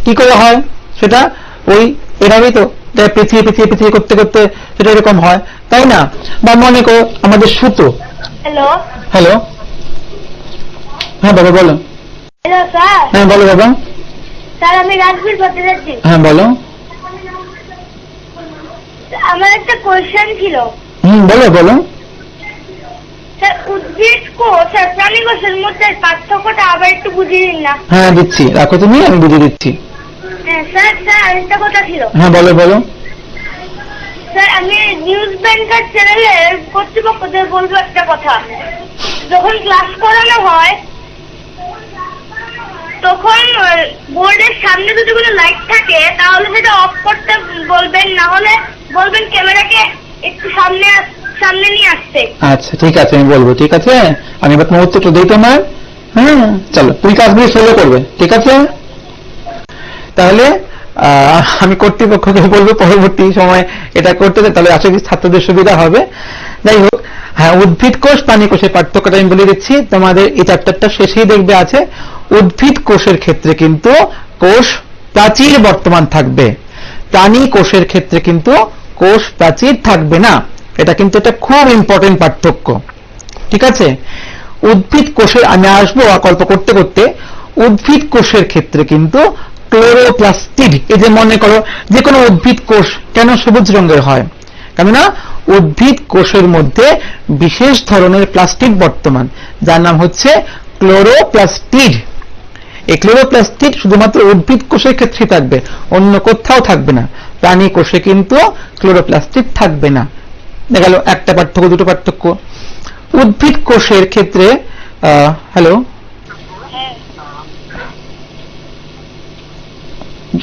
কি করে হয় সেটা ওই এভাবেই তো পৃথিবী পৃথিবী পৃথিবী করতে করতে সেটা এরকম হয়, তাই না? বা মনে করো আমাদের সুতো। হ্যালো হ্যালো, হ্যাঁ বাবা বলো। Hello sir. হ্যাঁ বলো বাবা। স্যার আমি রাজবীর বলতে যাচ্ছি। হ্যাঁ বলো। আমার একটা কোশ্চেন ছিল। বলো বলো। স্যার উদ্ভিদ কোষ আর প্রাণী কোষের মধ্যে পার্থক্যটা আবার একটু বুঝিয়ে দিন না। হ্যাঁ দিচ্ছি, রাখো তুমি, আমি বুঝিয়ে দিচ্ছি। হ্যাঁ স্যার, একটা কথা ছিল। হ্যাঁ বলো বলো। স্যার আমি নিউজ ব্যাংকার চ্যানেলের কর্তৃপক্ষদের বলবো একটা কথা। যখন ক্লাস করানো হয় তখন বোর্ডের সামনে যদি কোনো লাইট থাকে তাহলে সেটা অফ করতে বলবেন, না হলে বলবেন ক্যামেরাকে একটু সামনে নিয়ে আসতে। আচ্ছা ঠিক আছে, আমি বলবো। ঠিক আছে, আমি এবার তোমার উত্তরটা দিই তোমার। হ্যাঁ চলো, তুমি কাজগুলি ফলো করবে, ঠিক আছে? তাহলে আমি কর্তৃপক্ষকে বলবো পরবর্তী সময় এটা করতে, তাহলে আশা করি ছাত্রদের সুবিধা হবে। যাই হোক, হ্যাঁ উদ্ভিদ কোষ প্রাণী কোষের পার্থক্যটা আমি বলে দিচ্ছি তোমাদের। এই চ্যাপ্টারটা শেষেই দেখবে আছে উদ্ভিদ কোষের ক্ষেত্রে কিন্তু কোষ প্রাচীর বর্তমান থাকবে, প্রাণী কোষের ক্ষেত্রে কিন্তু কোষ প্রাচীর থাকবে না। এটা কিন্তু একটা খুব ইম্পর্টেন্ট পার্থক্য, ঠিক আছে? উদ্ভিদ কোষের আমি আসবো গল্প করতে করতে। উদ্ভিদ কোষের ক্ষেত্রে কিন্তু ক্লোরোপ্লাস্টিড, এই যে মনে করো যে কোনো উদ্ভিদ কোষ কেন সবুজ রঙের হয়, কেননা উদ্ভিদ কোষের মধ্যে বিশেষ ধরনের প্লাস্টিড বর্তমান, যার নাম হচ্ছে ক্লোরোপ্লাস্টিড। এই ক্লোরোপ্লাস্টিড শুধুমাত্র উদ্ভিদ কোষের ক্ষেত্রে থাকবে, অন্য কোথাও থাকবে না। প্রাণী কোষে কিন্তু ক্লোরোপ্লাস্টিড থাকবে না। দেখা গেল একটা পার্থক্য, দুটো পার্থক্য। উদ্ভিদ কোষের ক্ষেত্রে হ্যালো,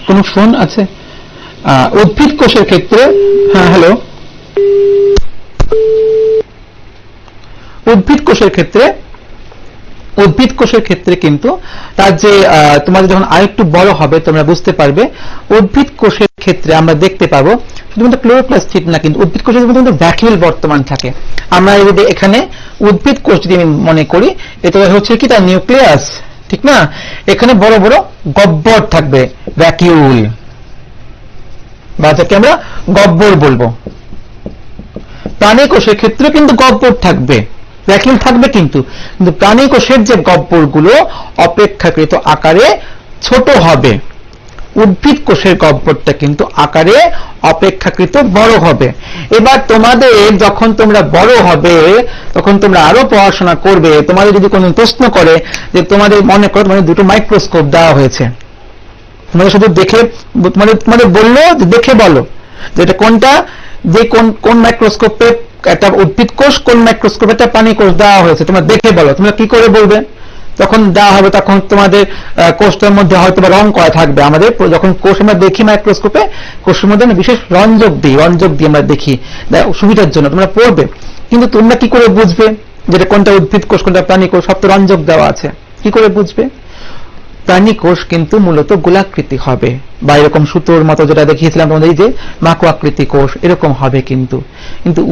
কোন ফোন আছে? উদ্ভিদ কোষের ক্ষেত্রে, হ্যাঁ হ্যালো, উদ্ভিদ কোষের ক্ষেত্রে কিন্তু তার যে তোমাদের যখন আরেকটু বড় হবে তোমরা বুঝতে পারবে। উদ্ভিদ কোষের ক্ষেত্রে আমরা দেখতে পাবো শুধুমাত্র ক্লোরোপ্লাস্টিড না, কিন্তু উদ্ভিদ কোষের মধ্যে ভ্যাকুইল বর্তমান থাকে। আমরা যদি এখানে উদ্ভিদ কোষ যদি আমি মনে করি, এটা হচ্ছে কি তার নিউক্লিয়াস, ঠিক না? এখানে বড় বড় গহ্বর থাকবে, ভ্যাকুইল, বা যাকে আমরা গহ্বর বলবো। প্রাণী কোষের ক্ষেত্রে কিন্তু গহ্বর থাকবে, ভ্যাকুইল থাকবে, কিন্তু প্রাণী কোষের যে গহ্বরগুলো অপেক্ষাকৃত আকারে ছোট হবে। উদ্ভিদ কোষের গহ্বরটা কিন্তু আকারে অপেক্ষাকৃত বড় হবে। এবার তোমাদের যখন তোমরা বড় হবে তখন তোমরা আরো পড়াশোনা করবে, তোমাদের যদি কোনো প্রশ্ন করে যে তোমাদের মনে করো তোমাদের দুটো মাইক্রোস্কোপ দেওয়া হয়েছে, তোমাদের শুধু দেখে তোমাদের বললো যে দেখে বলো যে এটা কোনটা, যে কোন মাইক্রোস্কোপে একটা উদ্ভিদ কোষ, কোন মাইক্রোস্কোপে একটা প্রাণী কোষ দেওয়া হয়েছে, তোমরা দেখে বলো। তোমরা কি করে বলবে? যখন দেওয়া হবে তখন তোমাদের কোষটার মধ্যে হয়তো বা রং করা থাকবে। আমাদের যখন কোষ আমরা দেখি মাইক্রোস্কোপে, কোষের মধ্যে বিশেষ রঞ্জক দিই আমরা দেখি সুবিধার জন্য, তোমরা পড়বে। কিন্তু তোমরা কি করে বুঝবে যেটা কোনটা উদ্ভিদ কোষ কোনটা প্রাণী কোষ? সব তো রঞ্জক দেওয়া আছে, কি করে বুঝবে? প্রাণী কোষ কিন্তু মূলত গোলাকৃতি হবে, বা এরকম সুতোর মতো যেটা দেখিয়েছিলাম তোমাদের, এই যে মাকো আকৃতি কোষ এরকম হবে। কিন্তু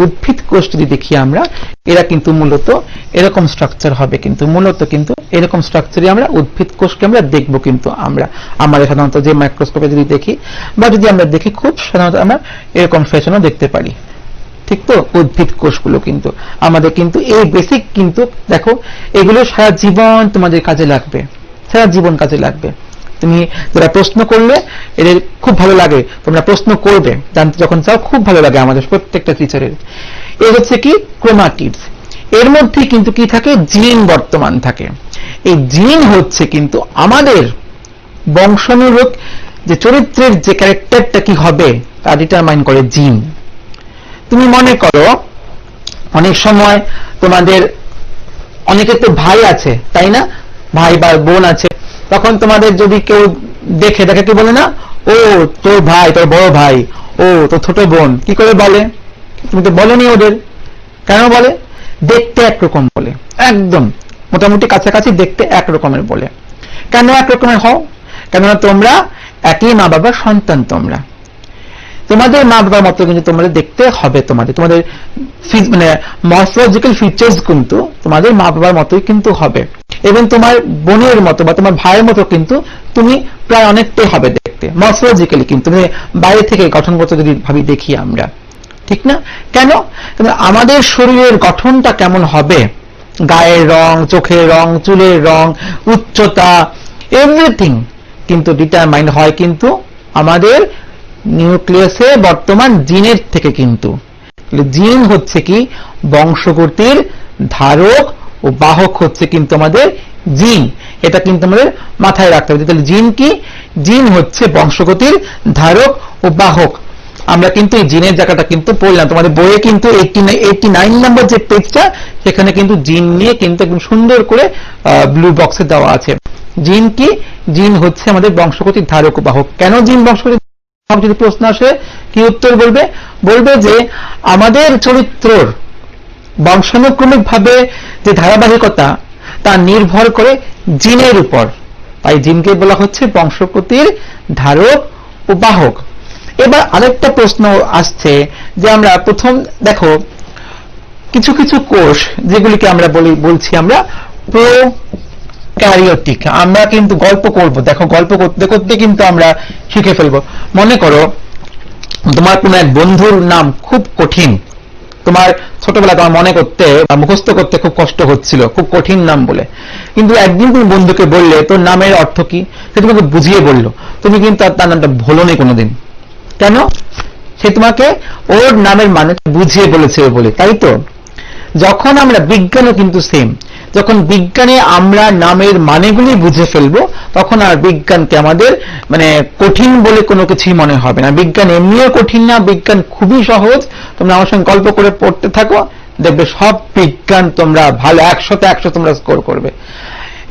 উদ্ভিদ কোষ যদি দেখি আমরা, এরা কিন্তু মূলত এরকম স্ট্রাকচার হবে, কিন্তু মূলত কিন্তু এরকম স্ট্রাকচারই আমরা উদ্ভিদ কোষকে আমরা দেখবো। কিন্তু আমরা সাধারণত যে মাইক্রোস্কোপে যদি দেখি, বা যদি আমরা দেখি, খুব সাধারণত আমরা এরকম ফ্যাশনও দেখতে পারি, ঠিক তো? উদ্ভিদ কোষগুলো কিন্তু আমাদের কিন্তু এই বেসিক, কিন্তু দেখো এগুলো সারা জীবন তোমাদের কাজে লাগবে, সারা জীবন কাজে লাগবে। তুমি যারা প্রশ্ন করলে এদের খুব ভালো লাগে, তোমরা প্রশ্ন করবে জানতে যখন চাও, খুব ভালো লাগে আমাদের প্রত্যেকটা টিচারের। এই হচ্ছে কি ক্রোমাটিডস। এর মধ্যে কিন্তু কি থাকে, জিন বর্তমান থাকে। এই জিন হচ্ছে কিন্তু আমাদের বংশানুরূপ যে চরিত্রের যে ক্যারেক্টারটা কি হবে তা ডিটারমাইন করে জিন। তুমি মনে করো অনেক সময় তোমাদের অনেকের তো ভাই আছে, তাই না, ভাই বা বোন আছে, তখন তোমাদের যদি কেউ দেখে কি বলে না, ও তোর ভাই, তোর বড় ভাই, ও তোর ছোট বোন, কি করে বলে? তুমি তো বলনি ওদের, কেন বলে? দেখতে একরকম বলে, একদম মোটামুটি কাছাকাছি দেখতে একরকমের বলে। কেন একরকমের হও? কেননা তোমরা একই মা বাবার সন্তান, তোমাদের মা বাবার মতো কিন্তু তোমাদের দেখতে হবে, তোমাদের মানে মর্ফোলজিক্যাল ফিচার্স কিন্তু তোমাদের মা বাবার মতোই কিন্তু হবে, এবং তোমার বোনের মতো বা তোমার ভাইয়ের মতো কিন্তু তুমি প্রায় অনেকটাই হবে দেখতে মর্ফোলজিক্যালি, কিন্তু বাইরে থেকে গঠনগত যদি ভাবি দেখি আমরা, ঠিক না? কেন? আমাদের শরীরের গঠনটা কেমন হবে, গায়ের রং, চোখের রং, চুলের রং, উচ্চতা, এভরিথিং কিন্তু ডিটারমাইন হয় কিন্তু আমাদের নিউক্লিয়াসে বর্তমান জিনের থেকে। কিন্তু জিন হচ্ছে কি বংশগতির ধারক ও বাহক, হচ্ছে কিন্তু আমাদের জিন। এটা কিন্তু আমাদের মাথায় রাখতে হবে। তাহলে জিন কি? জিন হচ্ছে বংশগতির ধারক ও বাহক। আমরা কিন্তু এই জিনের জায়গাটা কিন্তু পড়লাম, তোমাদের বইয়ে কিন্তু 89 নম্বর যে পেজটা, সেখানে কিন্তু জিন নিয়ে কিন্তু একদম সুন্দর করে ব্লু বক্সে দেওয়া আছে। জিন কি? জিন হচ্ছে আমাদের বংশগতির ধারক ও বাহক। কেন জিন বংশগতির? যদি প্রশ্ন আসে কি উত্তর বলবে? বলবে যে আমাদের চরিত্রর বংশানুক্রমিক ভাবে যে ধারাবাহিকতা তা নির্ভর করে জিনের উপর, তাই জিনকে বলা হচ্ছে বংশগতির ধারক ও বাহক। এবার আরেকটা প্রশ্ন আসছে যে আমরা প্রথম দেখো কিছু কিছু কোষ যেগুলিকে আমরা বলছি আমরা প্রোক্যারিওটিক, আমরা কিন্তু গল্প করব, দেখো গল্প করতে করতে কিন্তু আমরা শিখে ফেলবো। মনে করো তোমার কোন এক বন্ধুর নাম খুব কঠিন, তোমার ছোটবেলা তোমার মনে করতে বা মুখস্থ করতে খুব কষ্ট হচ্ছিল, খুব কঠিন নাম বলে, কিন্তু একদিন তুমি বন্ধুকে বললে তোর নামের অর্থ কি, সে তোমাকে বুঝিয়ে বললো, তুমি কিন্তু তার নামটা ভোলোনি কোনোদিন। কেন? সে তোমাকে ওর নামের মানে বুঝিয়ে বলেছে বলে, তাই তো? যখন আমরা বিজ্ঞানও কিন্তু সেম, যখন বিজ্ঞানে আমরা নামের মানেগুলি বুঝে ফেলবো, তখন আর বিজ্ঞানকে আমাদের মানে কঠিন বলে কোনো কিছুই মনে হবে না। বিজ্ঞান এমনিও কঠিন না, বিজ্ঞান খুবই সহজ। তোমরা আমার সঙ্গে গল্প করে পড়তে থাকো, দেখবে সব বিজ্ঞান তোমরা ভালো 100তে 100 তোমরা স্কোর করবে।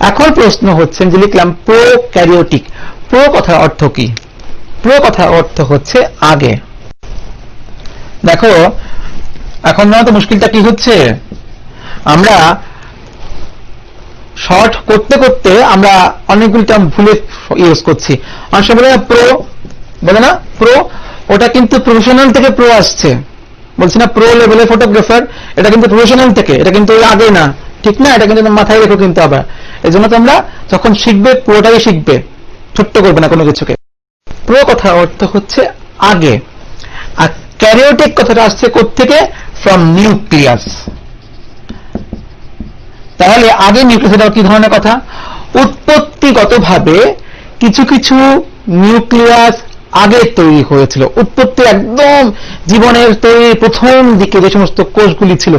এখন প্রশ্ন হচ্ছে যে লিখলাম প্রোক্যারিওটিক, প্রো কথার অর্থ কি? প্রো কথার অর্থ হচ্ছে আগে। দেখো এখন না তো মুশকিলটা কি হচ্ছে, আমরা শর্ট করতে করতে আমরা অনেকগুলি টার্ম ভুলে ইউজ করছি। অনেক সময় বলে না প্রো, বলে না প্রো, ওটা কিন্তু প্রফেশনাল থেকে প্রো আসছে, বলছি না প্রো লেভেলের ফটোগ্রাফার, এটা কিন্তু প্রফেশনাল থেকে, এটা কিন্তু আগে না, ঠিক না? এটা কিন্তু মাথায় রেখো কিন্তু আবার। এই জন্য তোমরা যখন শিখবে পুরোটাই শিখবে, ছোট্ট করবে না কোনো কিছুকে। প্রো কথার অর্থ হচ্ছে আগে, আর ক্যারিওটিক কথাটা আসছে কোত্থেকে? From nucleus. তাহলে আগে নিউক্লিয়াস এটা কি ধরনের কথা? উৎপত্তিগতভাবে কিছু কিছু নিউক্লিয়াস আগে তৈরি হয়েছিল, উৎপত্তি একদম জীবনের তৈরি প্রথম দিকে যে সমস্ত কোষগুলি ছিল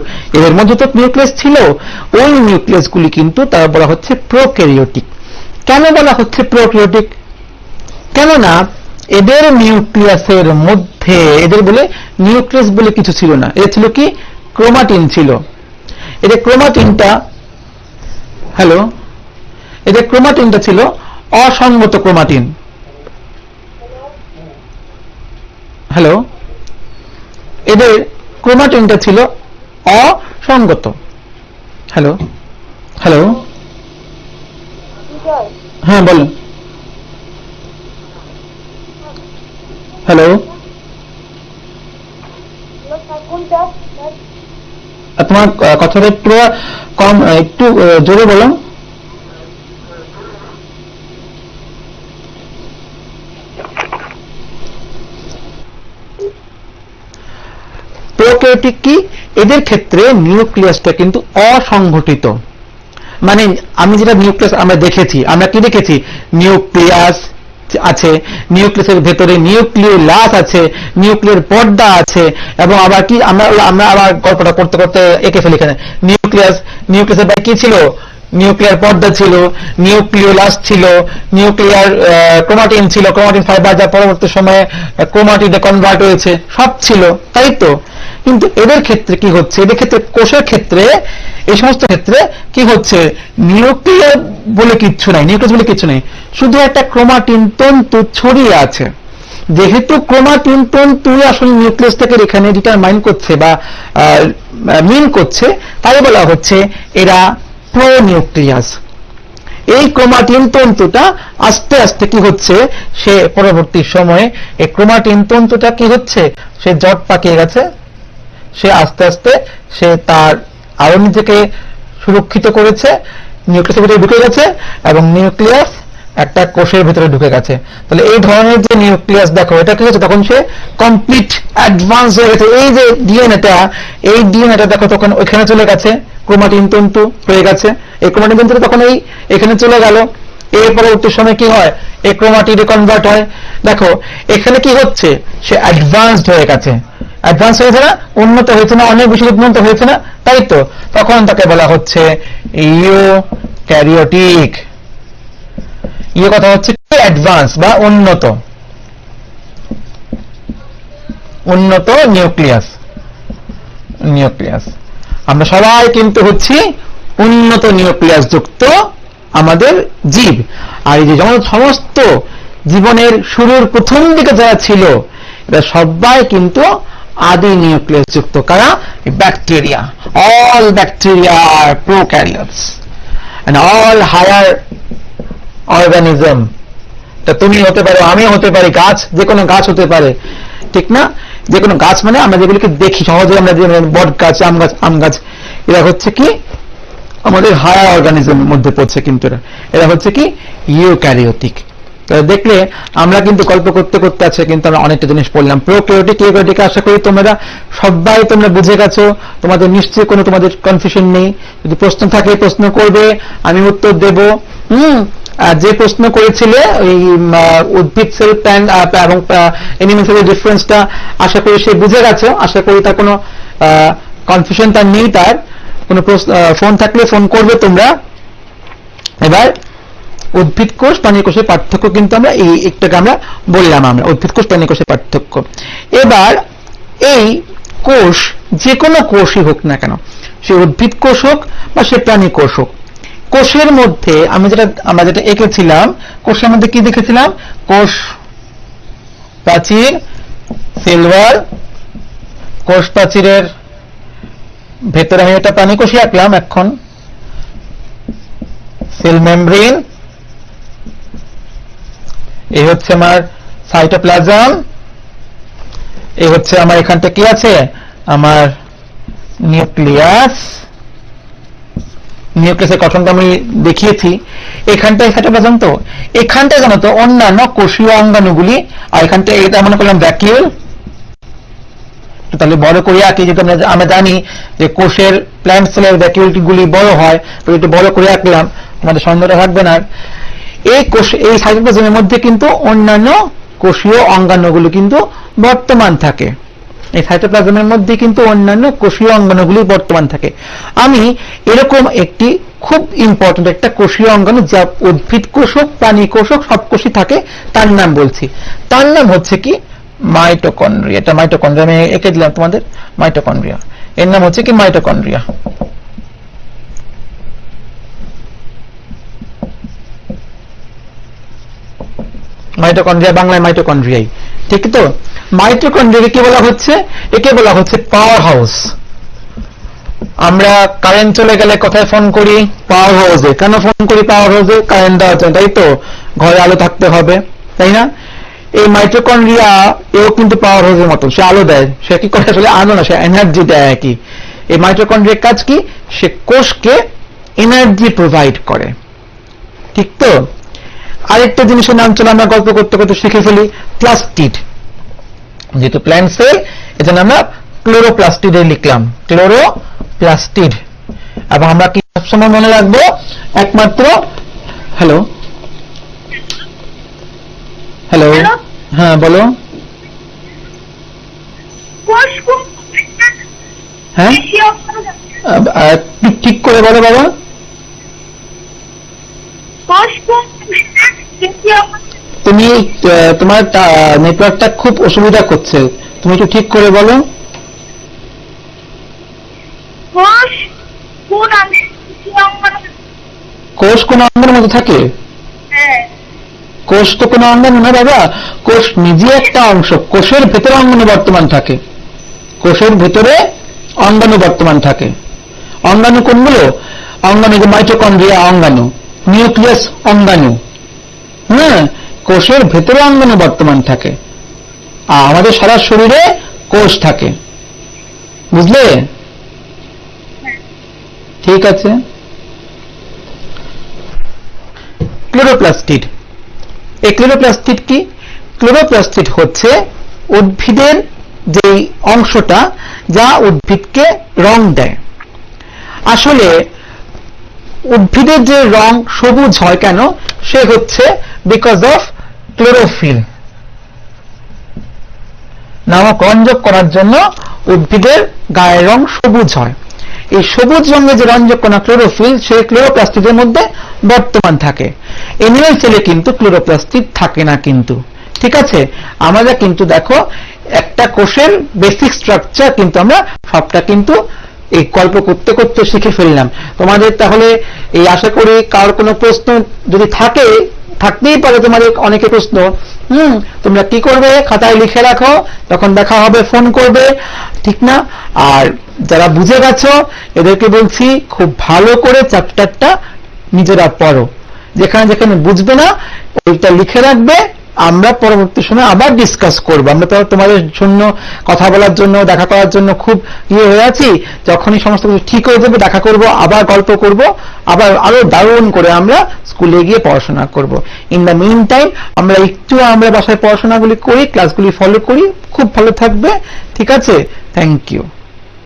এর মধ্যে তো নিউক্লিয়াস ছিল, ওই নিউক্লিয়াসগুলি কিন্তু তারা বলা হচ্ছে প্রোক্যারিওটিক। কেন বলা হচ্ছে প্রোক্যারিওটিক? কেননা এদের নিউক্লিয়াসের মধ্যে এদের বলে নিউক্লিয়াস বলে কিছু ছিল না, এর ছিল কি ক্রোমাটিন ছিল। এদের ক্রোমাটিনটা এদের ক্রোমাটিনটা ছিল অসঙ্গত ক্রোমাটিন। এদের ক্রোমাটিনটা ছিল অসঙ্গত। হ্যাঁ বলো। তোমার কথাটা একটু কম, একটু জোরে বলো। প্রোক্যারিওটিক কি? এদের ক্ষেত্রে নিউক্লিয়াসটা কিন্তু অসংগঠিত। মানে আমি যেটা নিউক্লিয়াস আমরা দেখেছি, আমরা কি দেখেছি? নিউক্লিয়াস, আছে, নিউক্লিয়াসের ভেতরে নিউক্লিওলাস আছে, নিউক্লিয়ার পর্দা আছে, এবং আবার কি আমরা আমরা আবার গল্পটা করতে করতে এঁকে ফেলি এখানে। নিউক্লিয়াসের বাইরে কি ছিল? নিউক্লিয়ার পর্দা ছিল, নিউক্লিওলাস ছিল, নিউক্লিয়ার ক্রোমাটিন ছিল, ক্রোমাটিন ফাইবার যা পরবর্তী সময়ে ক্রোমাটিনে কনভার্ট হয়েছে, সব ছিল, তাই তো? কিন্তু এদের ক্ষেত্রে কি হচ্ছে? এদের ক্ষেত্রে কোষের ক্ষেত্রে এই সমস্ত ক্ষেত্রে কি হচ্ছে? নিউক্লিয়ার বলে কিচ্ছু নাই, নিউক্লিয়াস বলে কিচ্ছু নেই, শুধু একটা ক্রোমাটিন তন্তু ছড়িয়ে আছে। যেহেতু ক্রোমাটিন তন্তু আসলে নিউক্লিয়াসটাকে এখানে ডিটারমাইন করছে বা মিন করছে, তাই বলা হচ্ছে এরা প্রোনিউক্লিয়াস। এই ক্রোমাটিন তন্তুটা আস্তে আস্তে কি হচ্ছে? সে পরবর্তী সময়ে এই ক্রোমাটিন তন্তুটা কি হচ্ছে? সে জট পাকিয়ে গেছে, সে আস্তে আস্তে সে তার আরো নিজেকে সুরক্ষিত করেছে, নিউক্লিয়াসের ভিতরে ঢুকে গেছে, এবং নিউক্লিয়াস একটা কোষের ভিতরে ঢুকে গেছে। তাহলে এই ধরনের যে নিউক্লিয়াস দেখো, এটা কি হচ্ছে? তখন সে কমপ্লিট অ্যাডভান্স হয়ে গেছে। এই যে ডিএনএটা দেখো তখন ওইখানে চলে গেছে, ক্রোমাটিন তন্তু হয়ে গেছে, এই ক্রোমাটিন তন্তু তখন এখানে চলে গেল। এর পরবর্তী সময় কি হয়? এই ক্রোমাটিনে কনভার্ট হয়। দেখো এখানে কি হচ্ছে? সে অ্যাডভান্সড হয়ে গেছে। অ্যাডভান্স হয়েছে না? উন্নত হয়েছে না? অনেক বেশি উন্নত হয়েছে না? তাই তো? তখন তাকে বলা হচ্ছে ইউক্যারিওটিক। কথা হচ্ছে অ্যাডভান্স বা উন্নত নিউক্লিয়াস। আমরা সবাই কিন্তু হচ্ছি উন্নত নিউক্লিয়াস যুক্ত আমাদের জীব। আর এই যে সমস্ত জীবনের শুরুর প্রথম দিকে যারা ছিল, এরা সবাই কিন্তু আদি নিউক্লিয়াস যুক্ত। কারা? Bacteria. All bacteria are prokaryotes and all higher organism. তুমি হতে পারো, আমি হতে পারি, গাছ, যে কোনো গাছ হতে পারে, ঠিক না? যে কোনো গাছ মানে আমরা যেগুলিকে দেখি সহজে, আমরা যে বট গাছ, আম গাছ, এরা হচ্ছে কি আমাদের হায়ার অর্গানিজমের মধ্যে পড়ছে। কিন্তু এরা হচ্ছে কি ইউক্যারিওটিক। দেখলে আমরা কিন্তু গল্প করতে করতে আছে কিন্তু আমরা অনেকটা জিনিস পড়লাম। প্রোক্যারিওটিক, ইউক্যারিওটিক আশা করি তোমরা বুঝে গেছো। তোমাদের নিশ্চয়ই কোনো তোমাদের কনফিউশন নেই। যদি প্রশ্ন থাকে প্রশ্ন করবে, আমি উত্তর দেব। যে প্রশ্ন করেছিলে ওই উদ্ভিদ সেল প্ল্যান্ট এবং অ্যানিমাল সেলের ডিফারেন্সটা আশা করি সে বুঝে গেছো। আশা করি তার কোনো কনফিউশন তার নেই। তার কোনো ফোন থাকলে ফোন করবে তোমরা। এবার উদ্ভিদ কোষ প্রাণী কোষের পার্থক্য কিন্তু আমরা একটাকে আমরা বললাম, আমরা উদ্ভিদ কোষ প্রাণী কোষের পার্থক্য। এবার এই কোষ যে কোনো কোষই হোক না কেন, সে উদ্ভিদ কোষ হোক বা সে প্রাণী কোষ হোক, কোষের মধ্যে আমরা যেটা এঁকেছিলাম, কোষের মধ্যে কি দেখেছিলাম? কোষ প্রাচীর, সিলভার, কোষ প্রাচীরের ভেতরে আমি একটা প্রাণী কোষই আঁকলাম এখন, সেল মেমব্রেন, এই হচ্ছে আমার সাইটোপ্লাজম, এই হচ্ছে আমার এখানটা কি আছে? আমার নিউক্লিয়াস। নিউক্লিয়াসের গঠনটা আমি দেখিয়েছি। এখানটায় সাইটোপ্লাজম, তো এখানটায় জানো তো অন্যান্য কোষীয় অঙ্গাণুগুলি, আর এখানটায় এটা মনে করলাম ভ্যাকিউল। তাহলে বড় করে আঁকি, যেহেতু আমরা জানি যে কোষের প্ল্যান্ট সেলের ভ্যাকিউলটি গুলি বড় হয়, তো একটু বড় করে আঁকলাম, আমাদের সন্দেহটা থাকবে না। এই সাইটোপ্লাজমের মধ্যে কিন্তু অন্যান্য কোষীয় অঙ্গাণুগুলো কিন্তু বর্তমান থাকে। এই সাইটোপ্লাজমের মধ্যে কিন্তু অন্যান্য কোষীয় অঙ্গাণুগুলি বর্তমান থাকে। আমি এরকম একটি খুব ইম্পর্টেন্ট একটা কোষীয় অঙ্গাণু, যা উদ্ভিদ কোষ হোক প্রাণী কোষ হোক সব কোষই থাকে, তার নাম বলছি। তার নাম হচ্ছে কি? মাইটোকন্ড্রিয়া। এটা মাইটোকন্ড্রিয়া আমি এঁকে দিলাম তোমাদের, মাইটোকন্ড্রিয়া। এর নাম হচ্ছে কি? মাইটোকন্ড্রিয়া। মাইটোকন্ড্রিয়া বাংলায় মাইটোকন্ড্রিয়াই, ঠিক তো? মাইটোকন্ড্রিয়াকে কি বলা হচ্ছে? একে বলা হচ্ছে পাওয়ার হাউস। আমরা কারেন্ট চলে গেলে কোথায় ফোন করি? পাওয়ার হাউসে। কেন ফোন করি পাওয়ার হাউসে? কারেন্ট দেওয়ার জন্য, তাই তো? ঘরে আলো থাকতে হবে, তাই না? এই মাইটোকন্ড্রিয়া এও কিন্তু পাওয়ার হাউসের মতো, সে আলো দেয়। সে কি করে? আসলে আলো না, সে এনার্জি দেয় আর কি। এই মাইটোকন্ড্রিয়ার কাজ কি? সে কোষকে এনার্জি প্রোভাইড করে, ঠিক তো? আরেকটা জিনিসের নাম চলে আমরা গল্প করতে করতে শিখে ফেলি, প্লাস্টিড। যেহেতু প্ল্যান্ট সেল, এজন্য আমরা ক্লোরোপ্লাস্টিড লিখলাম, ক্লোরোপ্লাস্টিড। এবং আমরা কি সবসময় মনে রাখবো? একমাত্র হ্যালো হ্যালো, Hello? হ্যাঁ বলো। কোষ কোন হ্যাঁ, বেশি অঙ্গাণু থাকে? ঠিক করে বলো বাবা। কোষ কোন বেশি অঙ্গাণু? তুমি তোমার নেটওয়ার্কটা খুব অসুবিধা করছে, তুমি একটু ঠিক করে বলো। কোষ কোন অংশে বেশি অঙ্গাণু থাকে? কোষ কোন অঙ্গের মধ্যে থাকে? হ্যাঁ। কোষ তো কোনো অঙ্গাণু না বাবা, কোষ নিজে একটা অংশ, কোষের ভেতরে অঙ্গাণু বর্তমান থাকে, কোষের ভেতরে অঙ্গাণু বর্তমান থাকে। অঙ্গাণু কোনগুলো? অঙ্গাণু যে মাইটোকন্ড্রিয়া অঙ্গাণু, নিউক্লিয়াস অঙ্গাণু, হ্যাঁ, কোষের ভেতরে অঙ্গাণু বর্তমান থাকে। আর আমাদের সারা শরীরে কোষ থাকে, বুঝলে? ঠিক আছে। ক্লোরোপ্লাস্টিড, এই ক্লোরোপ্লাস্টিড কি? ক্লোরোপ্লাস্টিড হচ্ছে উদ্ভিদের যে অংশটা যা উদ্ভিদকে রং দেয়। আসলে উদ্ভিদের যে রং সবুজ হয় কেন? সে হচ্ছে বিকজ অফ ক্লোরোফিল নামক রঞ্জক করার জন্য উদ্ভিদের গায়ের রং সবুজ হয়। এই সবুজ রঙের যে রঞ্জক কণা ক্লোরোফিল, সেই ক্লোরোপ্লাস্টিডের মধ্যে বর্তমান থাকে। অ্যানিমাল সেলে কিন্তু ক্লোরোপ্লাস্টিড থাকে না কিন্তু, ঠিক আছে? আমরা কিন্তু দেখো একটা কোষের বেসিক স্ট্রাকচার কিন্তু আমরা সবটা কিন্তু এই গল্প করতে করতে শিখে ফেললাম। তোমাদের তাহলে এই আশা করি কার কোনো প্রশ্ন যদি থাকে, থাকতেই পারে তোমাদের অনেকে প্রশ্ন, তোমরা কি করবে? খাতায় লিখে রাখো, তখন দেখা হবে ফোন করবে, ঠিক না? আর যারা বুঝে গেছো এদেরকে বলছি খুব ভালো করে চ্যাপ্টারটা নিজেরা পড়ো, যেখানে যেখানে বুঝবে না ওইটা লিখে রাখবে, আমরা পরবর্তী সময় আবার ডিসকাস করবো। আমরা তো তোমাদের জন্য কথা বলার জন্য, দেখা করার জন্য খুব হয়ে আছি। যখনই সমস্ত কিছু ঠিক হয়ে যাবে দেখা করব, আবার গল্প করব, আবার আরো দারুণ করে আমরা স্কুলে গিয়ে পড়াশোনা করব। ইন দ্য মিন টাইম আমরা বাসায় পড়াশোনাগুলি করি, ক্লাসগুলি ফলো করি, খুব ভালো থাকবে, ঠিক আছে? Thank you.